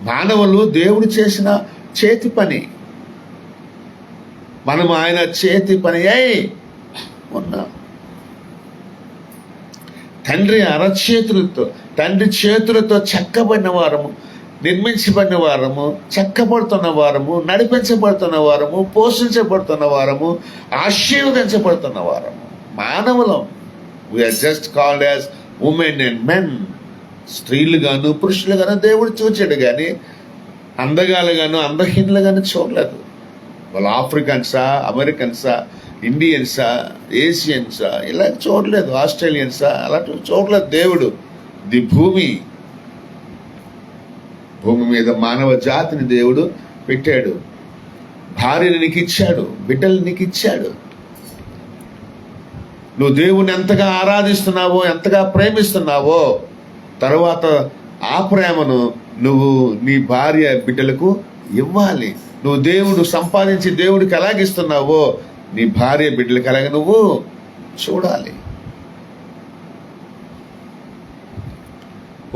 మానవులు దేవుడు చేసిన చేతి పని. మనం ఆయన చేతి పని అయి ఉన్నాం. తండ్రి చేతులతో చెక్కబడిన వారము, నిర్మించబడిన వారము, చెక్కబడుతున్న వారము, నడిపించబడుతున్న వారము, పోషించబడుతున్న వారము, ఆశీర్వదించబడుతున్న వారము మానవులం. We are just called as women and men. స్త్రీలుగాను పురుషులుగాను దేవుడు చూచాడు, కానీ అందగాలుగాను అందహీనులుగాను చూడలేదు. వాళ్ళు ఆఫ్రికన్సా, అమెరికన్సా, ఇండియన్సా, ఏషియన్సా ఇలా చూడలేదు. ఆస్ట్రేలియన్సా అలాంటి చూడలేదు. దేవుడు భూమి మీద మానవ జాతిని దేవుడు పెట్టాడు. భార్యని నీకు ఇచ్చాడు, బిడ్డలు నీకు ఇచ్చాడు. నువ్వు దేవుని ఎంతగా ఆరాధిస్తున్నావో, ఎంతగా ప్రేమిస్తున్నావో, తర్వాత ఆ ప్రేమను నువ్వు నీ భార్య బిడ్డలకు ఇవ్వాలి. నువ్వు దేవుడు సంపాదించి దేవుడికి ఎలాగిస్తున్నావో నీ భార్య బిడ్డలకి అలాగే నువ్వు చూడాలి.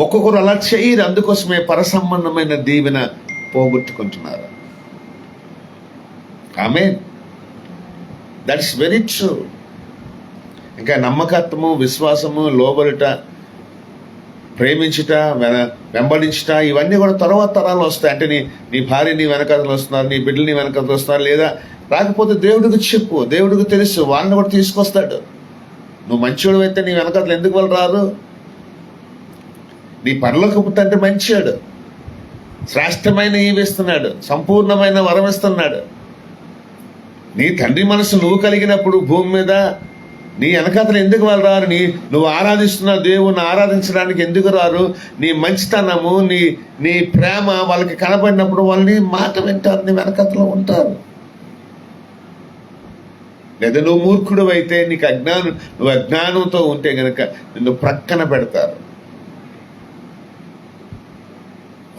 ఒక్కొక్కరు అలా చేయరు. అందుకోసమే పరసంబంధమైన దీవెన పోగొట్టుకుంటున్నారు. ఆమేన్. That's very true. ఇంకా నమ్మకత్వము, విశ్వాసము, లోబడుట, ప్రేమించుట, వెంబడించుట, ఇవన్నీ కూడా తర్వాత తరాలు వస్తాయి. అంటే నీ భార్య నీ వెనకాతలు వస్తున్నారు, నీ బిడ్డలు నీ వెనకాతలు వస్తున్నారు. లేదా రాకపోతే దేవుడికి చెప్పు, దేవుడికి తెలుసు, వాళ్ళని కూడా తీసుకొస్తాడు. నువ్వు మంచివాడు అయితే నీ వెనకాతలు ఎందుకు వాళ్ళు రారు? నీ పరలోకపు తండ్రి మంచివాడు, శ్రేష్టమైన ఈవిస్తున్నాడు, సంపూర్ణమైన వరం ఇస్తున్నాడు. నీ తండ్రి మనసు నువ్వు కలిగినప్పుడు భూమి మీద నీ వెనకాతలు ఎందుకు వాళ్ళు రారు? నువ్వు ఆరాధిస్తున్న దేవుని ఆరాధించడానికి ఎందుకు రారు? నీ మంచితనము, నీ ప్రేమ వాళ్ళకి కనబడినప్పుడు వాళ్ళని మాట వింటారు, నీ వెనకాతలో ఉంటారు. లేదా నువ్వు మూర్ఖుడు అయితే, నువ్వు అజ్ఞానంతో ఉంటే గనక నిన్ను ప్రక్కన పెడతారు.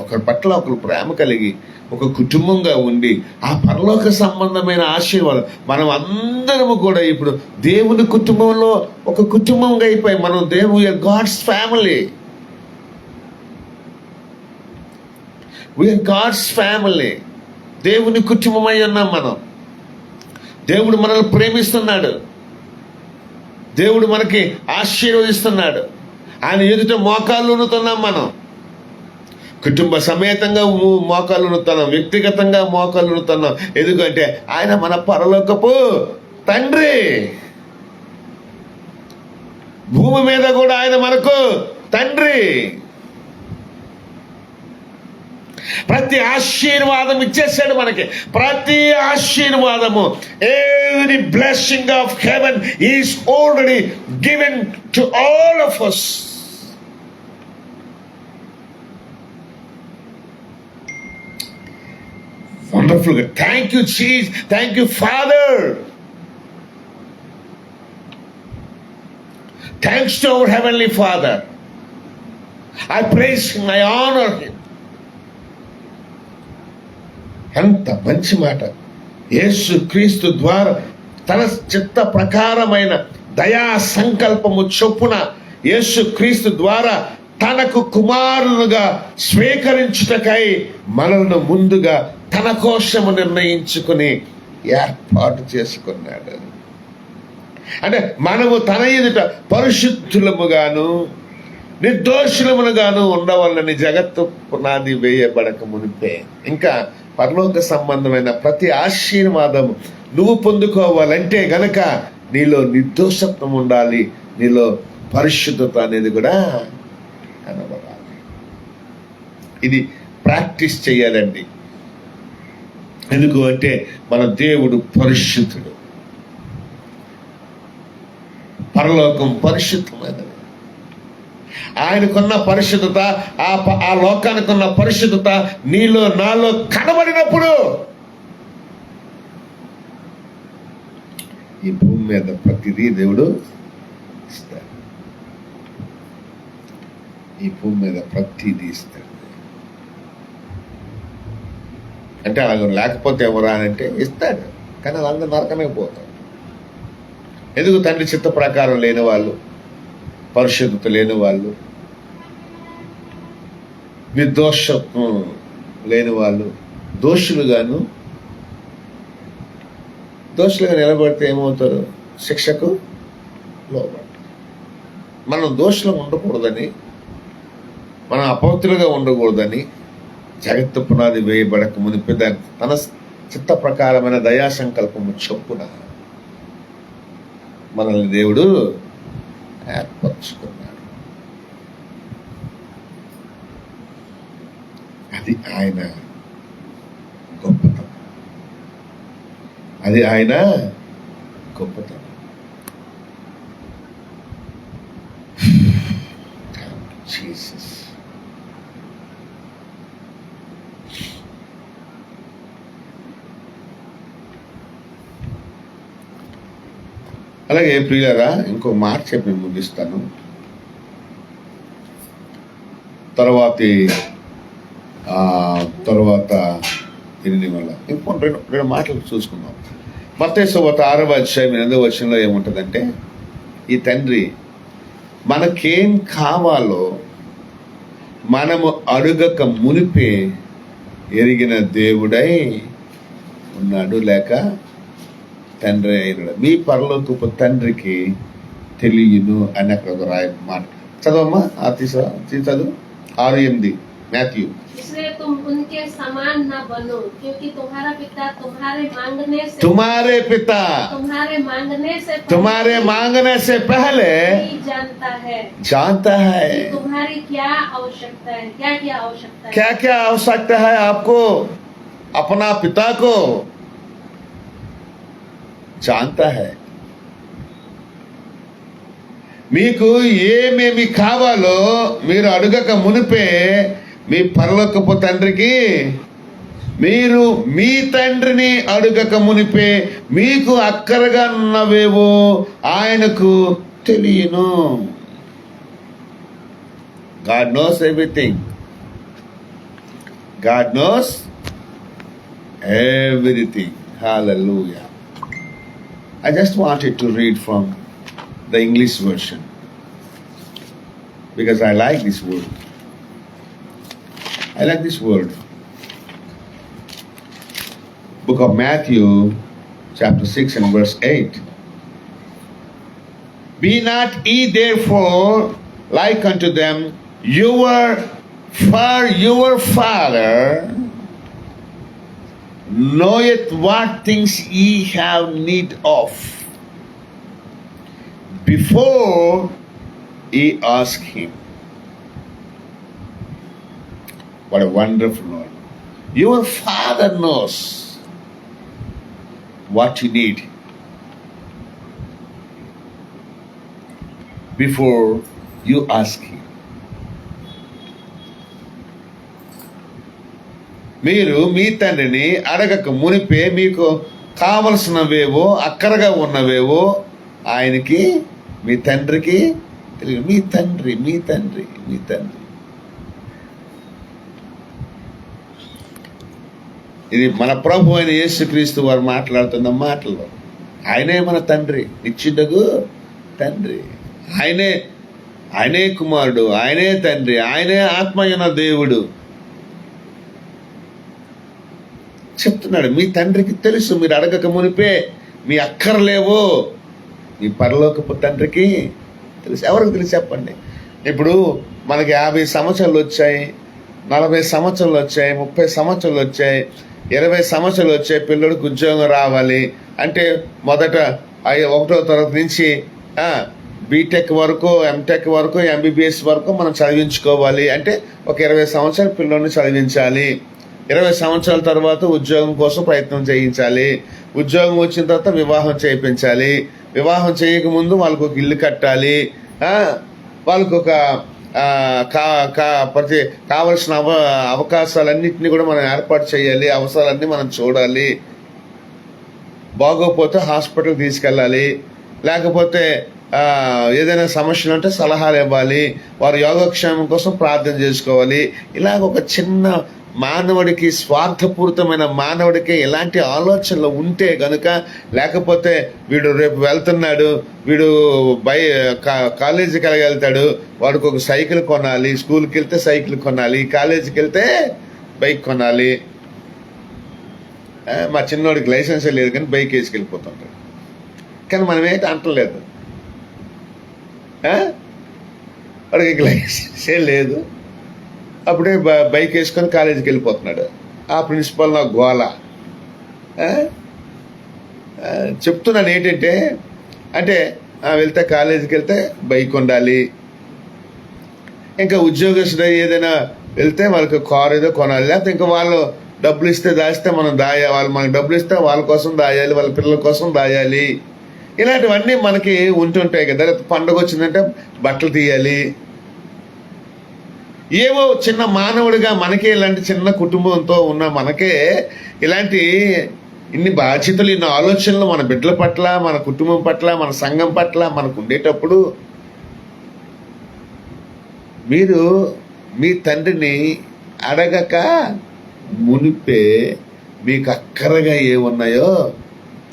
ఒకరి పట్ల ఒకరు ప్రేమ కలిగి ఒక కుటుంబంగా ఉండి ఆ పరలోక సంబంధమైన ఆశీర్వాదం మనం అందరము కూడా ఇప్పుడు దేవుని కుటుంబంలో ఒక కుటుంబంగా అయిపోయి మనం we are God's family. We are God's family. దేవుని కుటుంబమై ఉన్నాం మనం. దేవుడు మనల్ని ప్రేమిస్తున్నాడు, దేవుడు మనకి ఆశీర్వదిస్తున్నాడు. ఆయన ఎదుట మోకాళ్ళు ఉనుతున్నాం మనం. కుటుంబ సమేతంగా మోకాళ్ళు ఉనుతున్నాం, వ్యక్తిగతంగా మోకాళ్ళు ఉనుతున్నాం. ఎందుకంటే ఆయన మన పరలోకపు తండ్రి. భూమి మీద కూడా ఆయన మనకు తండ్రి. ప్రతి ఆశీర్వాదం ఇచ్చేసాడు మనకి. ప్రతి ఆశీర్వాదము, every blessing of heaven is already given to all of us. Wonderful. Thank you, Jesus. Thank you, Father. Thanks to our heavenly father. I praise him, I honour him. ఎంత మంచి మాట. యేసు క్రీస్తు ద్వారా తన చిత్త ప్రకారమైన దయా సంకల్పము చొప్పున యేసు క్రీస్తు ద్వారా తనకు కుమారులుగా స్వీకరించుటకై మనల్ని ముందుగా తన కోసము నిర్ణయించుకుని ఏర్పాటు చేసుకున్నాడు. అంటే మనము తన ఎదుట పరిశుద్ధులముగాను నిర్దోషులముగాను ఉండవల్లని జగత్తు పునాది వేయబడక మునిపే. ఇంకా పరలోక సంబంధమైన ప్రతి ఆశీర్వాదము నువ్వు పొందుకోవాలంటే గనక నీలో నిర్దోషత్వం ఉండాలి, నీలో పరిశుద్ధత అనేది కూడా కనబడాలి. ఇది ప్రాక్టీస్ చేయాలండి. ఎందుకు అంటే మన దేవుడు పరిశుద్ధుడు, పరలోకం పరిశుద్ధమైనది. ఆయనకున్న పరిశుద్ధత, ఆ లోకానికి ఉన్న పరిశుద్ధత నీలో నాలో కనబడినప్పుడు ఈ భూమి మీద ప్రతిదీ దేవుడు ఇస్తాడు. ఈ భూమి మీద ప్రతిదీ ఇస్తాడు. అంటే అలాగ లేకపోతే ఎవరా అంటే ఇస్తాడు, కానీ వాళ్ళందరూ నరకమే పోతారు. ఎందుకు? తండ్రి చిత్త ప్రకారం లేని వాళ్ళు, పరిశుద్ధత లేని వాళ్ళు, నిర్దోషత్వం లేని వాళ్ళు దోషులుగా నిలబడితే ఏమవుతారు? శిక్షకు లోబడతారు. మనం దోషులు ఉండకూడదని, మనం అపవిత్రులుగా ఉండకూడదని జగత్తు పునాది వేయబడక మునిపి తన చిత్త ప్రకారమైన దయా సంకల్పము చొప్పున మనల్ని దేవుడు ఏర్పరచుకున్నాడు. అది ఆయన గొప్పతనం. అది ఆయన గొప్పతనం. జీసస్. అలాగే ప్రియులారా, ఇంకో మాట చెప్పి ముగిస్తాను. తర్వాత దీని వల్ల ఇంకో రెండు మాటలు చూసుకుందాం. మత్తయి సువార్త 6వ అధ్యాయం 8వ వచనంలో ఏముంటుందంటే, ఈ తండ్రి మనకేం కావాలో మనము అడుగక మునిపే ఎరిగిన దేవుడై ఉన్నాడు, లేక తండ్రి అయినాడు. మీ పరలోకపు తండ్రికి తెలియను అని అక్కడ ఒక మాట చదవమ్మా. చదువు 6:8 మాథ్యూ. इसलिए तुम उनके समान न बनो, क्योंकि तुम्हारा पिता तुम्हारे मांगने से पहले जानता है तुम्हारी क्या आवश्यकता है, क्या आवश्यकता है, क्या आवश्यकता है आपको। अपना पिता को जानता है. మీకు ఏమేమి కావాలో మీరు అడగక మునిపే మీ పరలోకపు తండ్రికి, మీరు మీ తండ్రిని అడగక మునిపే మీకు అక్కరగా ఉన్నవేవో ఆయనకు తెలియను. God knows everything. God knows everything. Hallelujah. I just wanted to read from the English version because I like this word. I like this word. Book of Matthew, chapter 6 and verse 8. Be not ye therefore like unto them, for your Father knoweth what things ye have need of, before ye ask him. What a wonderful Lord. Your Father knows what you need before you ask him. మీరు మీ తండ్రిని అడగక మునిపే మీకు కావలసినవేవో అక్కరగా ఉన్నవేవో ఆయనకి మీ తండ్రికి తెలియదు. మీ తండ్రి మీ తండ్రి మీ తండ్రి. ఇది మన ప్రభు అయిన యేసుక్రీస్తు వారు మాట్లాడుతున్న మాటలు. ఆయనే మన తండ్రి, నిత్యుడగు తండ్రి. ఆయనే కుమారుడు, ఆయనే తండ్రి, ఆయనే ఆత్మయున దేవుడు. చెప్తున్నాడు మీ తండ్రికి తెలుసు, మీరు అడగక మునిపే మీ అక్కర్లేవో మీ పరలోకపు తండ్రికి తెలుసు. ఎవరికి తెలుసు చెప్పండి? ఇప్పుడు మనకి 50 సంవత్సరాలు వచ్చాయి, 40 సంవత్సరాలు వచ్చాయి, 30 సంవత్సరాలు వచ్చాయి, 20 సంవత్సరాలు వచ్చాయి, పిల్లడికి ఉద్యోగం రావాలి అంటే మొదట 1వ తరగతి నుంచి బీటెక్ వరకు, ఎంటెక్ వరకు, ఎంబీబీఎస్ వరకు మనం చదివించుకోవాలి అంటే ఒక 20 సంవత్సరాలు పిల్లల్ని చదివించాలి. 20 సంవత్సరాల తర్వాత ఉద్యోగం కోసం ప్రయత్నం చేయించాలి. ఉద్యోగం వచ్చిన తర్వాత వివాహం చేయించాలి. వివాహం చేయకముందు వాళ్ళకు ఒక ఇల్లు కట్టాలి. వాళ్ళకు ఒక కావలసిన అవకాశాలన్నింటినీ కూడా మనం ఏర్పాటు చేయాలి. అవసరాలన్నీ మనం చూడాలి. బాగోపోతే హాస్పిటల్ తీసుకెళ్ళాలి. లేకపోతే ఏదైనా సమస్యలు ఉంటే సలహాలు ఇవ్వాలి. వారు యోగక్షేమం కోసం ప్రార్థన చేసుకోవాలి. ఇలాగ ఒక చిన్న మానవుడికి, స్వార్థపూరితమైన మానవుడికి ఇలాంటి ఆలోచనలు ఉంటే గనుక, లేకపోతే వీడు రేపు వెళ్తున్నాడు, వీడు కాలేజీకి వెళ్తాడు, వాడికి ఒక సైకిల్ కొనాలి, స్కూల్కి వెళ్తే సైకిల్ కొనాలి, కాలేజీకి వెళ్తే బైక్ కొనాలి. మా చిన్నోడికి లైసెన్సే లేదు కానీ బైక్ వేసుకెళ్ళిపోతుంటాడు. కానీ మనం ఏంటి అంటలేదు, వాడికి లైసెన్సే లేదు, అప్పుడే బైక్ వేసుకొని కాలేజీకి వెళ్ళిపోతున్నాడు. ఆ ప్రిన్సిపల్ నాకు గోల. చెప్తున్నాను ఏంటంటే, వెళ్తే కాలేజీకి వెళ్తే బైక్ ఉండాలి, ఇంకా ఉద్యోగస్తుడు ఏదైనా వెళ్తే వాళ్ళకి కారు ఏదో కొనాలి, లేకపోతే ఇంకా వాళ్ళు డబ్బులు ఇస్తే దాస్తే మనం దాయాలి, వాళ్ళు మనకు డబ్బులు ఇస్తే వాళ్ళ కోసం దాయాలి, వాళ్ళ పిల్లల కోసం దాయాలి. ఇలాంటివన్నీ మనకి ఉంటుంటాయి కదా. పండుగ వచ్చిందంటే బట్టలు తీయాలి. ఏవో చిన్న మానవుడిగా మనకే, ఇలాంటి చిన్న కుటుంబంతో ఉన్న మనకే ఇలాంటి ఇన్ని బాధ్యతలు, ఇన్ని ఆలోచనలు మన బిడ్డల పట్ల, మన కుటుంబం పట్ల, మన సంఘం పట్ల మనకు ఉండేటప్పుడు మీరు మీ తండ్రిని అడగక మునిపే మీకు అక్కరగా ఏమున్నాయో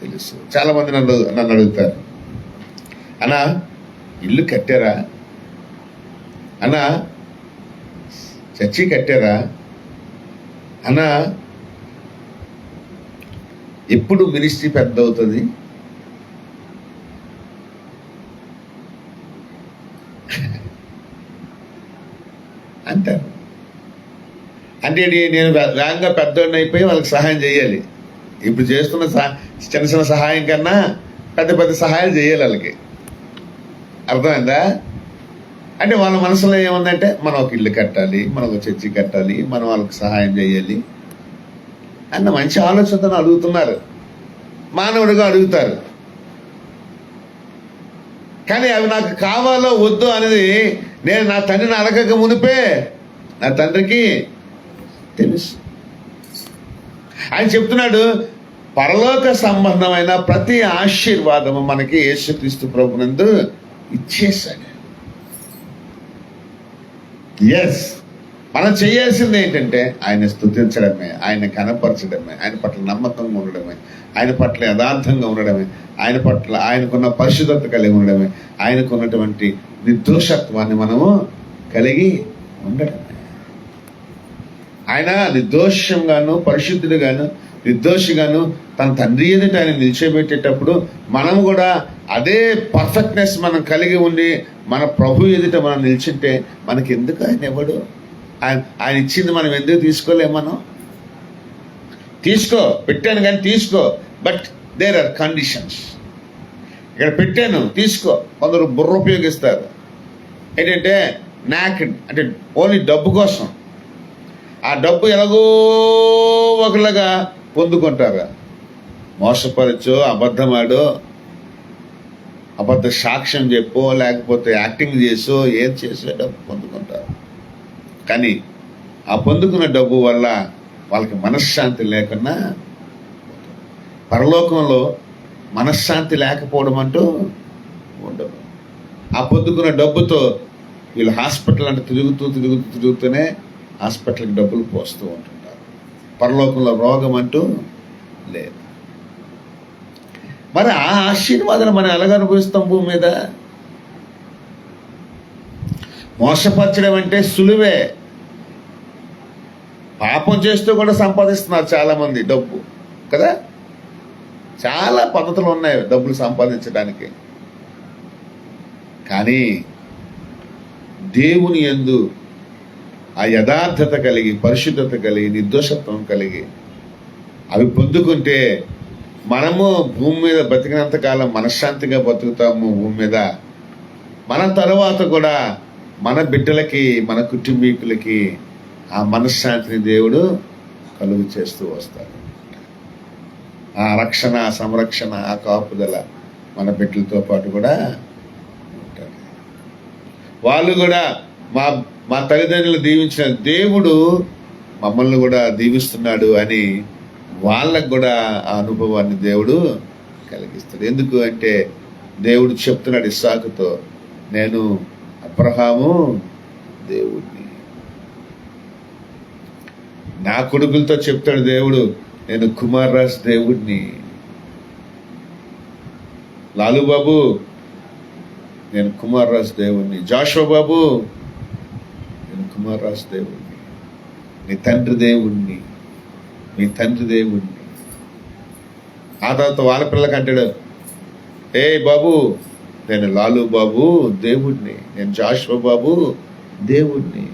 తెలుసు. చాలామంది నన్ను అడుగుతారు, అన్నా ఇల్లు కట్టారా, అన్నా చర్చి కట్టారా, అన్నా ఎప్పుడు మినిస్ట్రీ పెద్ద అవుతుంది, అంటారు. అంటే నేను వేగంగా పెద్దోడిని అయిపోయి వాళ్ళకి సహాయం చేయాలి. ఇప్పుడు చేస్తున్న చిన్న చిన్న సహాయం కన్నా పెద్ద పెద్ద సహాయాలు చేయాలి వాళ్ళకి. అర్థమైందా? అంటే వాళ్ళ మనసులో ఏముందంటే మనం ఒక ఇల్లు కట్టాలి, మనం ఒక చర్చి కట్టాలి, మనం వాళ్ళకి సహాయం చేయాలి అన్న మంచి ఆలోచనతో అడుగుతున్నారు, మానవుడిగా అడుగుతారు. కానీ అవి నాకు కావాలో వద్దు అనేది నేను నా తండ్రిని అడగక మునిపే నా తండ్రికి తెలుసు. ఆయన చెప్తున్నాడు, పరలోక సంబంధమైన ప్రతి ఆశీర్వాదము మనకి యేసుక్రీస్తు ప్రభునందు ఇచ్చేశాడు. ఎస్, మనం చేయాల్సింది ఏంటంటే ఆయన స్తుతించడమే, ఆయన కనపరచడమే, ఆయన పట్ల నమ్మకంగా ఉండడమే, ఆయన పట్ల యథార్థంగా ఉండడమే, ఆయన పట్ల ఆయనకున్న పరిశుద్ధత కలిగి ఉండడమే, ఆయనకున్నటువంటి నిర్దోషత్వాన్ని మనము కలిగి ఉండడమే. ఆయన నిర్దోషంగాను, పరిశుద్ధుడుగాను, నిర్దోషిగాను తన తండ్రి ఎదుట ఆయన నిలిచిపెట్టేటప్పుడు మనం కూడా అదే పర్ఫెక్ట్నెస్ మనం కలిగి ఉండి మన ప్రభు ఎదుట మనం నిల్చుంటే మనకి ఎందుకు ఆయన ఇవ్వడు? ఆయన ఇచ్చింది మనం ఎందుకు తీసుకోలేము? మనం పెట్టాను కానీ తీసుకో, బట్ దేర్ ఆర్ కండిషన్స్. ఇక్కడ పెట్టాను తీసుకో. కొందరు బుర్ర ఉపయోగిస్తారు, ఏంటంటే నాకెడ్ అంటే ఓన్లీ డబ్బు కోసం. ఆ డబ్బు ఎలాగో ఒకలాగా పొందుకుంటారు. మోసపరచో, అబద్ధమాడో, అబద్ధ సాక్ష్యం చెప్పో, లేకపోతే యాక్టింగ్ చేసో, ఏం చేసో డబ్బు పొందుకుంటారు. కానీ ఆ పొందుకున్న డబ్బు వల్ల వాళ్ళకి మనశ్శాంతి లేకుండా, పరలోకంలో మనశ్శాంతి లేకపోవడం అంటూ ఉండదు. ఆ పొద్దుకున్న డబ్బుతో వీళ్ళు హాస్పిటల్ అంటే తిరుగుతూనే హాస్పిటల్కి డబ్బులు పోస్తూ ఉంటుంటారు. పరలోకంలో రోగం అంటూ లేదు. మరి ఆ ఆశీర్వాదాలు మనం ఎలాగ అనుభవిస్తాం భూమి మీద? మోసపరచడం అంటే సులువే. పాపం చేస్తూ కూడా సంపాదిస్తున్నారు చాలామంది డబ్బు కదా. చాలా పద్ధతులు ఉన్నాయి డబ్బులు సంపాదించడానికి. కానీ దేవుని యందు ఆ యథార్థత కలిగి, పరిశుద్ధత కలిగి, నిర్దోషత్వం కలిగి అవి పొందుకుంటే మనము భూమి మీద బతికినంత కాలం మనశ్శాంతిగా బతుకుతాము భూమి మీద. మన తరువాత కూడా మన బిడ్డలకి, మన కుటుంబీకులకి ఆ మనశ్శాంతిని దేవుడు కలుగు చేస్తూ వస్తాడు. ఆ రక్షణ, సంరక్షణ, ఆ కాపుదల మన బిడ్డలతో పాటు కూడా ఉంటుంది. వాళ్ళు కూడా మా తల్లిదండ్రులు దీవించిన దేవుడు మమ్మల్ని కూడా దీవిస్తున్నాడు అని వాళ్ళకు కూడా ఆ అనుభవాన్ని దేవుడు కలిగిస్తాడు. ఎందుకు అంటే దేవుడు చెప్తున్నాడు ఇస్సాకుతో, నేను అబ్రహాము దేవుడిని. నా కొడుకులతో చెప్తాడు దేవుడు, నేను కుమార్రాజ్ దేవుడిని. లాలు బాబు, నేను కుమార్రాజ్ దేవుడిని. జాషువా బాబు, నేను కుమార్రాజ్ దేవుడిని. నీ తండ్రి దేవుడిని, మీ తండ్రి దేవుడిని. ఆ తర్వాత వాళ్ళ పిల్లలకి అంటాడు, ఏ బాబు, నేను లాలు బాబు దేవుడిని, నేను జాషువా బాబు దేవుడిని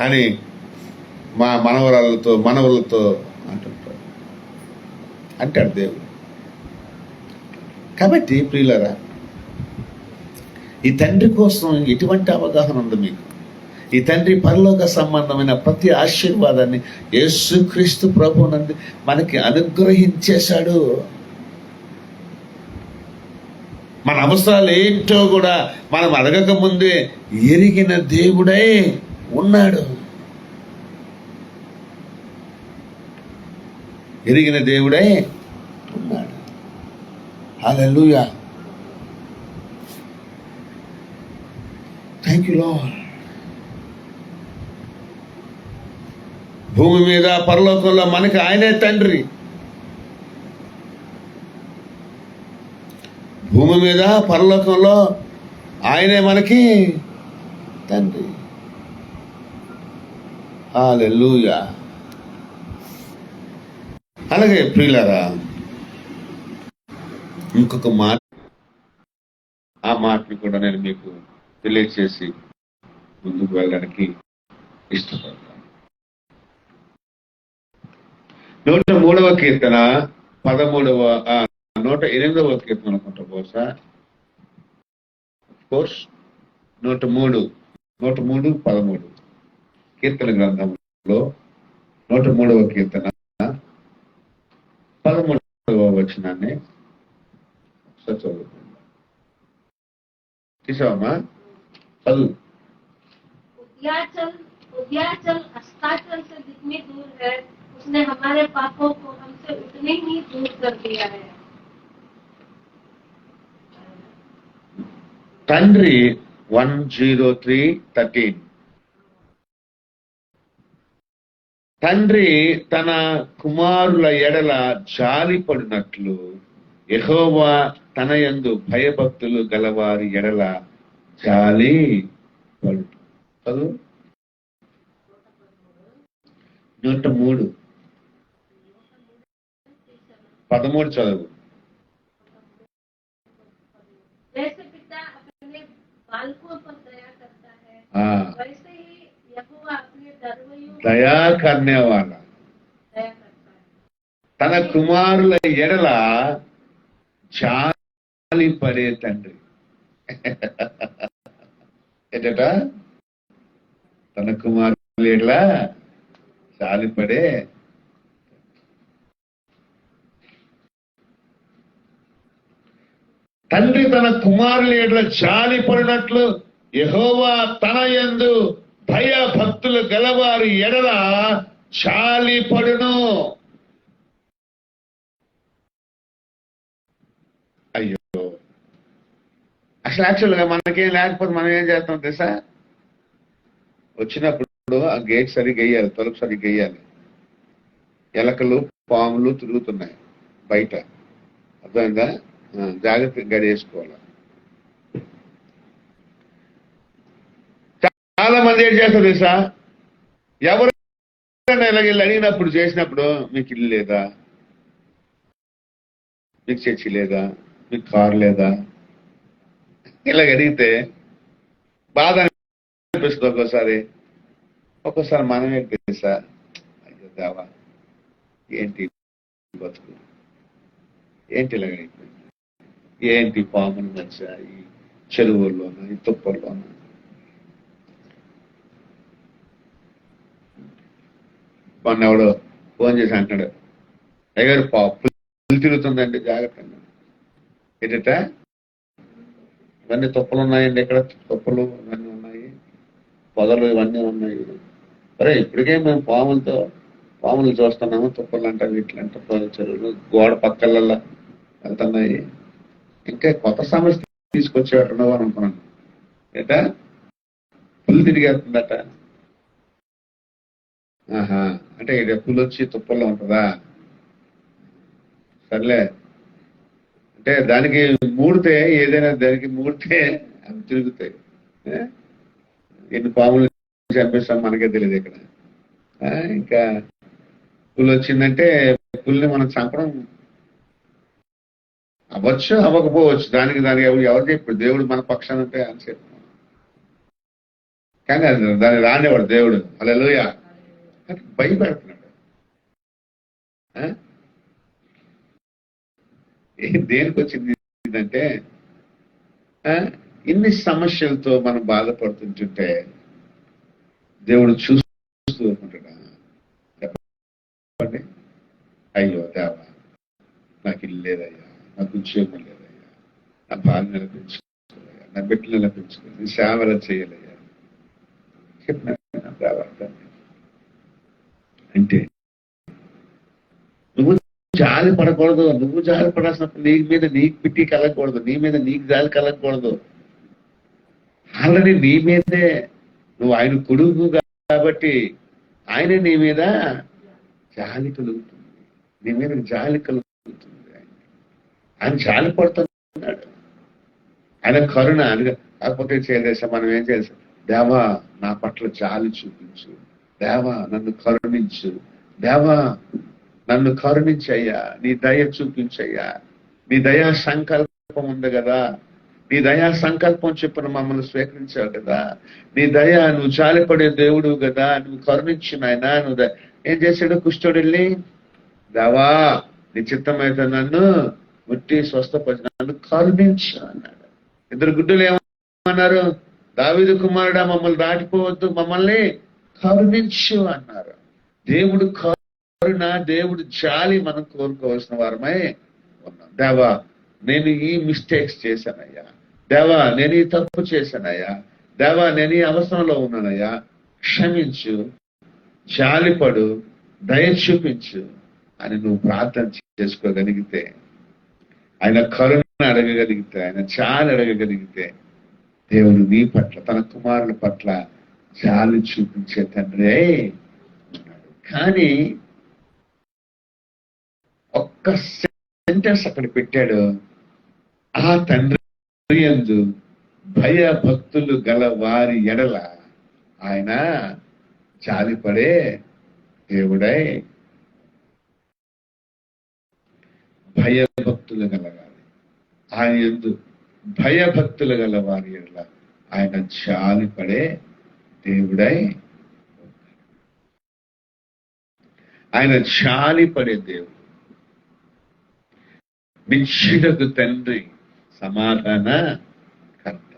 అని మా మనవలతో అంటాడు దేవుడు. కాబట్టి ప్రియులారా, ఈ తండ్రి కోసం ఎటువంటి అవగాహన ఉంది మీకు? ఈ తండ్రి పరలోక సంబంధమైన ప్రతి ఆశీర్వాదాన్ని యేసుక్రీస్తు ప్రభువు నందు మనకి అనుగ్రహించేశాడు. మన అవసరాలు ఏంటో కూడా మనం అడగక ముందే ఎరిగిన దేవుడై ఉన్నాడు. ఎరిగిన దేవుడై ఉన్నాడు. హల్లెలూయా. Thank you Lord. భూమి మీద పరలోకంలో మనకి ఆయనే తండ్రి. భూమి మీద పరలోకంలో ఆయనే మనకి తండ్రి. హల్లెలూయా. అలాగే ప్రియులారా, ఇంకొక మాట, ఆ మాటని కూడా నేను మీకు తెలియచేసి ముందుకు వెళ్ళడానికి ఇష్టపడతాను. 103వ కీర్తన 108వ కీర్తన అనుకుంటా బహుశా. కోర్స్ 103:13 కీర్తన గ్రంథంలో 103వ కీర్తన 13వ వచనాన్ని చదువుతుంది. తీసావమ్మా? చదువు. उद्याचल अस्ताचल से जितनी दूर है, उसने हमारे पापों को हमसे उतने ही दूर कर दिया है. తండ్రి 103:13 తండ్రి తన కుమారుల ఎడల జాలిపడినట్లు యెహోవా తన యందు భయభక్తులు గలవారి ఎడల జాలి పడు. చదువు. 103:13 చదువు. जैसे पिता अपने बालकों पर दया करता है, वैसे ही यहोवा अपने दया करने वाला दया करता है. తన కుమారుల ఎడల జాలి పడే తండ్రి. ఏంటట? తన కుమారుల ఎడల జాలి పడే తండ్రి తన కుమారుల ఎడల జాలి పడినట్లు యెహోవా తన యందు భయ భక్తులు గలవారి ఎడల జాలి పడును. అయ్యో, అసలు యాక్చువల్గా మనకేం లేకపోతే మనం ఏం చేస్తాం తెలుసా? వచ్చినప్పుడు ఆ గేట్ సరిగ్గా వేయాలి, తలుపు సరిగ్గా వేయాలి. ఎలకలు పాములు తిరుగుతున్నాయి బయట, అర్థమైందా? జాగ్రత్తగా గడియేసుకోవాలి. చాలా మంది ఏం చేస్తారు తెలుసా? ఎవరైనా ఇలాగ అడిగినప్పుడు చేసినప్పుడు, మీకు ఇల్లు లేదా, మీకు చర్చి లేదా, మీకు కారు లేదా, ఇలాగ అడిగితే బాధ అనిపిస్తుంది. ఒక్కోసారి మనమే తెలుసా, అయ్యో దేవా ఏంటి బతుకు, ఏంటి ఇలాగ అయిపోయింది, ఏంటి పాముల మధ్య ఈ చెరువుల్లోనూ ఈ తుప్పల్లోనూ. మొన్న ఎవడో ఫోన్ చేసి అంటాడు, అయ్యారు పులి తిరుగుతుందండి జాగ్రత్త. ఏంటట, ఇవన్నీ తుప్పలు ఉన్నాయండి, ఇక్కడ తుప్పలు ఇవన్నీ ఉన్నాయి, పొదలు ఇవన్నీ ఉన్నాయి. అరే ఇప్పటికే మేము పాములు చూస్తున్నాము, తుప్పలు అంట వీటిలంట చెరువులు గోడ పక్కలల్లా వెళ్తున్నాయి. ఇంకా కొత్త సమస్య తీసుకొచ్చేటట్టున్నావు అని అనుకున్నాను. ఏట పులి తిరిగేస్తుందట. ఆహా, అంటే ఇది పులి వచ్చి తుప్పల్లో ఉంటుందా? సర్లే, అంటే దానికి మూడితే, ఏదైనా దానికి మూడితే అవి తిరుగుతాయి. ఎన్ని పాములు చంపేస్తాం మనకే తెలియదు ఇక్కడ. ఇంకా పులి వచ్చిందంటే పులిని మనం చంపడం అవ్వచ్చు, అవ్వకపోవచ్చు. దానికి ఎవరు చెప్పాడు? దేవుడు మన పక్షాన ఉంటే అని చెప్పాడు. కానీ అది దాన్ని రానివాడు దేవుడు. హల్లెలూయా. భయపెడుతున్నాడు. దేనికి వచ్చింది అంటే, ఇన్ని సమస్యలతో మనం బాధపడుతుంటుంటే దేవుడు చూస్తూ ఉంటాడా? చెప్పండి. అయ్యో దేవా, నాకు ఇల్లు లేదయ్యా, నాకు ఉద్యోగం లేదయ్యా, నా భార్యను పెంచుకోలేయ్యా, నా బిడ్డలను పెంచుకోలేదు, నీ సేవలు చేయలేయ్యా చెప్పిన దేవా. అంటే నువ్వు జాలి పడకూడదు. నువ్వు జాలి పడాల్సినప్పుడు నీ మీద నీకు పిట్టి కలగకూడదు, నీ మీద నీకు జాలి కలగకూడదు. ఆల్రెడీ నీ మీదే, నువ్వు ఆయన కొడుకు కాబట్టి ఆయనే నీ మీద జాలి కలుగుతుంది, నీ మీద జాలి కలుగుతుంది. ఆయన జాలి పడుతున్నాడు. ఆయన కరుణ కాకపోతే చేసేసా మనం ఏం చేసాం? దేవా నా పట్ల జాలి చూపించు, దేవా నన్ను కరుణించు, దేవా నన్ను కరుణించయ్యా, నీ దయ చూపించయ్యా, నీ దయా సంకల్పం ఉంది కదా, నీ దయా సంకల్పం చెప్పిన మమ్మల్ని స్వీకరించావు కదా, నీ దయ, నువ్వు జాలిపడే దేవుడు కదా, నువ్వు కరుణించు నాయనా. నువ్వు ఏం చేశాడు? కుష్ఠుడు వెళ్ళి, దేవా నీ చిత్తమైతే నన్ను ముట్టి స్వస్థపరిచి నన్ను కరుణించు అన్నాడు. ఇద్దరు గుడ్డులు ఏమన్నారు? దావీదు కుమారుడా మమ్మల్ని దాటిపోవద్దు, మమ్మల్ని కరుణించు అన్నారు. దేవుడు కరుణ, దేవుడు జాలి మనం కోరుకోవాల్సిన వారమై ఉన్నాం. దేవా నేను ఈ మిస్టేక్స్ చేశానయ్యా, దేవా నేను ఈ తప్పు చేశానయ్యా, దేవా నేను ఈ అవసరంలో ఉన్నానయ్యా, క్షమించు, జాలిపడు, దయ చూపించు అని నువ్వు ప్రార్థన చేసుకోగలిగితే, ఆయన కరుణ అడగగలిగితే, ఆయన జాలి అడగగలిగితే, దేవుడు నీ పట్ల, తన కుమారుల పట్ల జాలి చూపించే తండ్రి ఉన్నాడు. కానీ ఒక్క సెంటెన్స్ అక్కడ పెట్టాడు, ఆ తండ్రి యందు భయభక్తులు గల వారి ఎడల ఆయన జాలిపడే దేవుడై. భయభక్తులు గలగాలి, ఆయన యందు భయభక్తులు గల వారి ఎడల ఆయన జాలిపడే దేవుడై. ఆయన జాలిపడే దేవుడు, నిశ్చితకు తండ్రి, సమాధాన కర్త.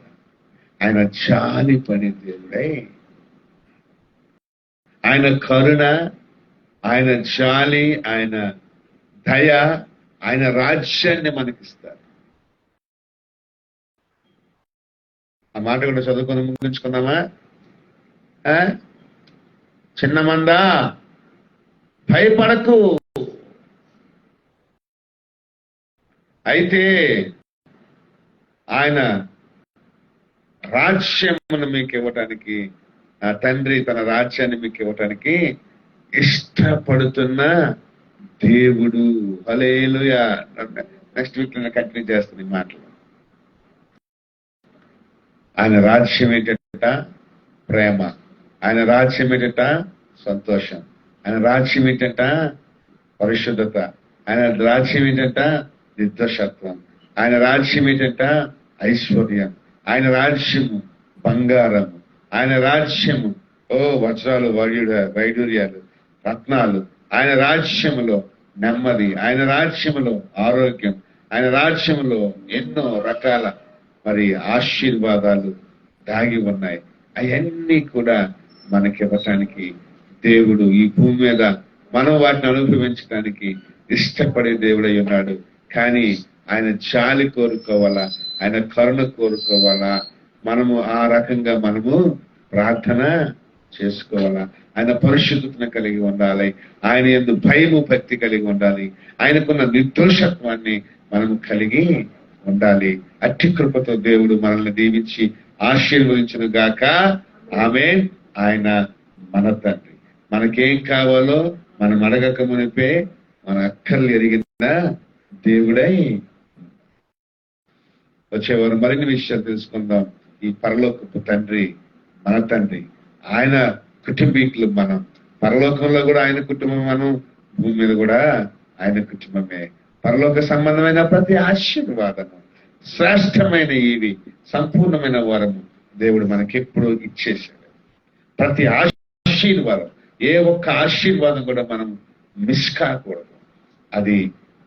ఆయన జాలిపడే దేవుడై, ఆయన కరుణ, ఆయన జాలి, ఆయన దయ, ఆయన రాజ్యాన్ని మనకిస్తారు. ఆ మాట కూడా చదువుకొని ముగించుకుందామా? చిన్న మందా భయపడకు, అయితే ఆయన రాజ్యమును మీకు ఇవ్వటానికి, ఆ తండ్రి తన రాజ్యాన్ని మీకు ఇవ్వటానికి ఇష్టపడుతున్న దేవుడు. హల్లెలూయా. నెక్స్ట్ వీక్ నేను కంటిన్యూ చేస్తాను ఈ మాటలు. ఆయన రాజ్యం ఏంటంట? ప్రేమ. ఆయన రాజ్యం ఏంటంట? సంతోషం. ఆయన రాజ్యం ఏంటంట? పరిశుద్ధత. ఆయన రాజ్యం ఏంటంట? నిర్దోషత్వం. ఆయన రాజ్యం ఏంటంట? ఐశ్వర్యం. ఆయన రాజ్యము బంగారము. ఆయన రాజ్యము వజ్రాలు, వైడూర్యాలు, రత్నాలు. ఆయన రాజ్యములో నెమ్మది. ఆయన రాజ్యములో ఆరోగ్యం. ఆయన రాజ్యములో ఎన్నో రకాల ఆశీర్వాదాలు దాగి ఉన్నాయి. అవన్నీ కూడా మనకి ఇవ్వటానికి దేవుడు ఈ భూమి మీద మనం వాటిని అనుభవించడానికి ఇష్టపడే దేవుడై ఉన్నాడు. కానీ ఆయన జాలి కోరుకోవాలా, ఆయన కరుణ కోరుకోవాలా, మనము ఆ రకంగా ప్రార్థన చేసుకోవాలా. ఆయన పరిశుద్ధతను కలిగి ఉండాలి. ఆయన యందు భయము భక్తి కలిగి ఉండాలి. ఆయనకున్న నిర్దోషత్వాన్ని మనము కలిగి ఉండాలి. అట్టి కృపతో దేవుడు మనల్ని దీవించి ఆశీర్వదించును గాక. ఆమేన్. ఆయన మన తండ్రి. మనకేం కావాలో మనం అడగక మునిపే మన అక్కర్లు ఎరిగిన దేవుడై. వచ్చేవారు మరిన్ని విషయాలు తెలుసుకుందాం. ఈ పరలోకపు తండ్రి మన తండ్రి, ఆయన కుటుంబీకులు మనం. పరలోకంలో కూడా ఆయన కుటుంబం, మనం భూమి మీద కూడా ఆయన కుటుంబమే. పరలోక సంబంధమైన ప్రతి ఆశీర్వాదము, శ్రేష్టమైన ఈవి, సంపూర్ణమైన వరము దేవుడు మనకెప్పుడు ఇచ్చేశాడు. ప్రతి ఆశీర్వాదం, ఏ ఒక్క ఆశీర్వాదం కూడా మనం మిస్ కాకూడదు. అది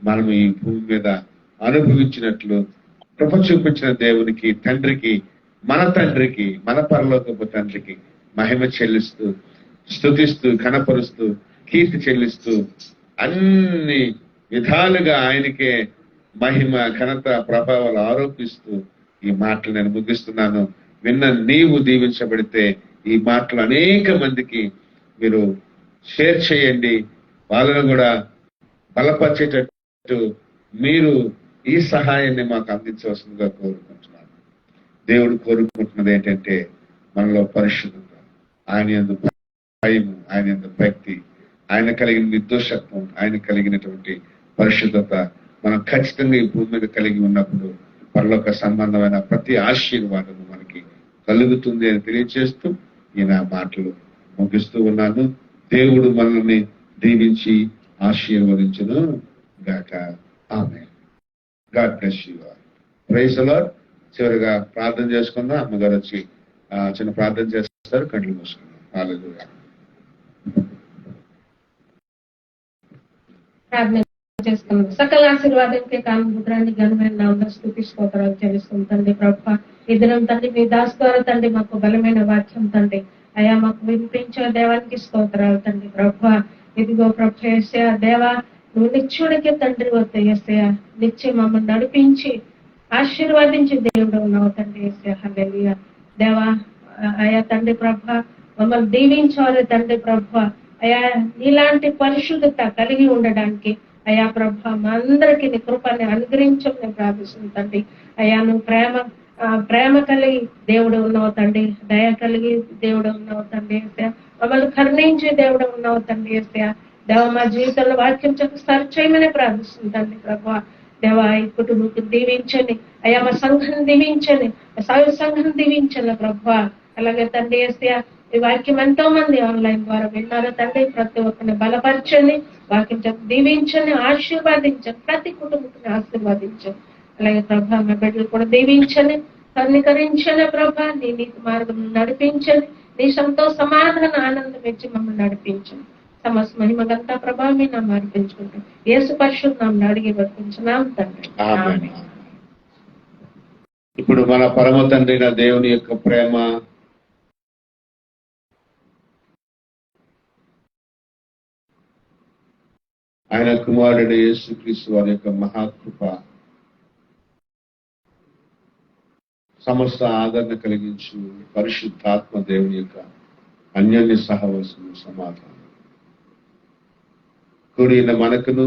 మనం ఈ భూమి మీద అనుభవించినట్లు కృప చూపించిన దేవునికి, తండ్రికి, మన పరలోకపు తండ్రికి మహిమ చెల్లిస్తూ, స్తుతిస్తూ, ఘనపరుస్తూ, కీర్తి చెల్లిస్తూ, అన్ని విధాలుగా ఆయనకే మహిమ, ఘనత, ప్రభావాలు ఆరోపిస్తూ ఈ మాటలు నేను ముగిస్తున్నాను. విన్న నీవు దీవించబడితే ఈ మాటలు అనేక మందికి మీరు షేర్ చేయండి. వాళ్ళను కూడా బలపరిచేటట్టు మీరు ఈ సహాయాన్ని మాకు అందించవలసిందిగా కోరుకుంటున్నాను. దేవుడు కోరుకుంటున్నది ఏంటంటే మనలో పరిశుద్ధత, ఆయన యందు భయము, ఆయన యందు భక్తి, ఆయన కలిగిన నిర్దోషత్వం, ఆయన కలిగినటువంటి పరిశుద్ధత మనం ఖచ్చితంగా ఈ భూమి మీద కలిగి ఉన్నప్పుడు పరలోక సంబంధమైన ప్రతి ఆశీర్వాదము మనకి కలుగుతుంది అని తెలియజేస్తూ ఈయన మాటలు ముగిస్తూ ఉన్నాను. దేవుడు మనల్ని దీవించి ఆశీర్వదించును గాక. Amen. God bless you all. Praise the Lord. చివరిగా ప్రార్థన చేసుకుందాం. అమ్మగారు వచ్చి చిన్న ప్రార్థన చేస్తారు. కళ్ళు మూసుకుందాం. హల్లెలూయా. ప్రార్థన చేసుకున్నాం. సకల ఆశీర్వాదంకి కానుభూతాన్ని ఘనమైన నామమున స్తుతి స్తోత్రాలు చెల్లిస్తాం తండ్రి. ప్రభువా, ఈ దినం తండ్రి మీ దాస్ ద్వారా తండ్రి మాకు బలమైన వాక్యం తండ్రి అయా మాకు వినిపించిన దేవానికి స్తోత్రాలు తండ్రి. ప్రభువా, ఇదిగో ప్రభు యేసయ్యా, దేవా నువ్వు నిత్యుడికి తండ్రి వద్ద యేసయ్యా, నిత్యం మమ్మల్ని నడిపించి ఆశీర్వాదించి దేవుడు ఉన్నావు తండ్రి యేసయ్యా. హల్లెలూయా. దేవా అయా తండ్రి ప్రభువా, మమ్మల్ని దీవించాలి తండ్రి ప్రభువా. అయా నీలాంటి పరిశుద్ధత కలిగి ఉండడానికి అయా ప్రభా మా అందరికీ నీ కృపని అనుగ్రహించమని ప్రార్థిస్తుంది తండ్రి. అయా నువ్వు ప్రేమ కలిగి దేవుడు ఉన్నావు తండ్రి, దయ కలిగి దేవుడు ఉన్నావు తండ్రి యేసయ్యా. మమ్మల్ని కరుణించి దేవుడు ఉన్నావు తండ్రి యేసయ్యా. దేవ మా జీవితంలో వాక్యం సరి చేయమని ప్రార్థిస్తుంది తండ్రి ప్రభా. దేవా ఈ కుటుంబం దీవించండి అయా, మా సంఘాన్ని దీవించండి, సాయి సంఘాన్ని దీవించండి ప్రభా. అలాగే తండ్రి యేసయ్యా, ఈ వాక్యం ఎంతో మంది ఆన్లైన్ ద్వారా విన్నారు తండ్రి. ప్రతి ఒక్కరిని బలపరచండి, వాక్యం దీవించండి, ఆశీర్వాదించండి, ప్రతి కుటుంబాన్ని ఆశీర్వాదించండి. అలాగే ప్రభా మా బిడ్డలు కూడా దీవించండి, కర్ణీకరించండి ప్రభా. నీ నీతి మార్గం నడిపించండి, నీ సంతోష సమాధాన ఆనందం ఇచ్చి మమ్మల్ని నడిపించండి. సమస్త మహిమగంతా ప్రభావం మీ నామం అర్పించుకుంటాం. యేసు పరిశుద్ధ నామమున అడిగి వర్తించున్నాం తండ్రి. ఆమేన్. ఇప్పుడు మన పరమ తండ్రి దేవుని యొక్క ప్రేమ, ఆయన కుమారుడు యేసుక్రీస్తు వారి యొక్క మహాకృప, సమస్త ఆదరణ కలిగించు పరిశుద్ధాత్మ దేవుని యొక్క అన్యోన్య సహవాసము, సమాధానం కూడిన మనకును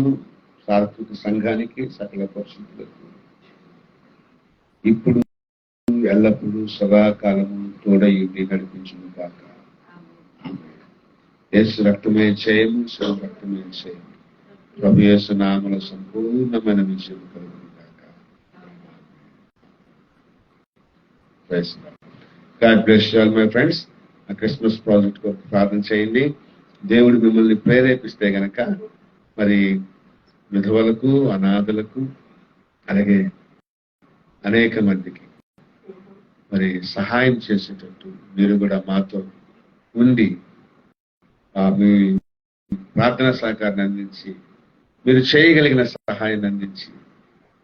సాత్విక సంఘానికి సకల పరిశుద్ధులకు ఇప్పుడు ఎల్లప్పుడూ సదాకాలము తోడయుండి నడిపించును కాక. యేసు రక్తమే చేయము, శివ రక్తమే చేయము. ప్రభు యేసు నామములో సంపూర్ణమైన విజయం కలుగును కాక. God bless you all, my friends. ఆ క్రిస్మస్ ప్రాజెక్ట్ కొరకు ప్రార్థన చేయండి. దేవుడు మిమ్మల్ని ప్రేరేపిస్తే గనక మరి విధవలకు, అనాథలకు, అలాగే అనేక మందికి మరి సహాయం చేసేటట్టు మీరు కూడా మాతో ఉండి మీ ప్రార్థనా సహకారాన్ని అందించి, మీరు చేయగలిగిన సహాయాన్ని అందించి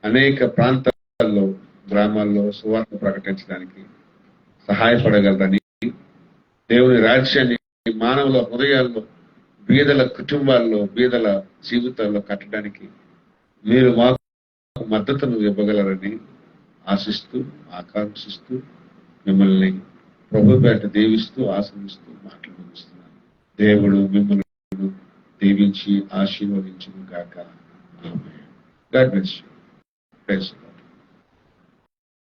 అనేక ప్రాంతాల్లో, గ్రామాల్లో సువార్త ప్రకటించడానికి సహాయపడగలరని, దేవుని రాజ్యాన్ని మానవుల హృదయాల్లో, బీదల కుటుంబాల్లో, బీదల జీవితాల్లో కట్టడానికి మీరు మాకు మద్దతును ఇవ్వగలరని ఆశిస్తూ, ఆకాంక్షిస్తూ, మిమ్మల్ని ప్రభు పేట దీవిస్తూ, ఆశ్రయిస్తూ మాటలు ముగిస్తున్నాను. దేవుడు మిమ్మల్ని దీవించి ఆశీర్వదించును గాక. Amen. God bless you. Praise the lord.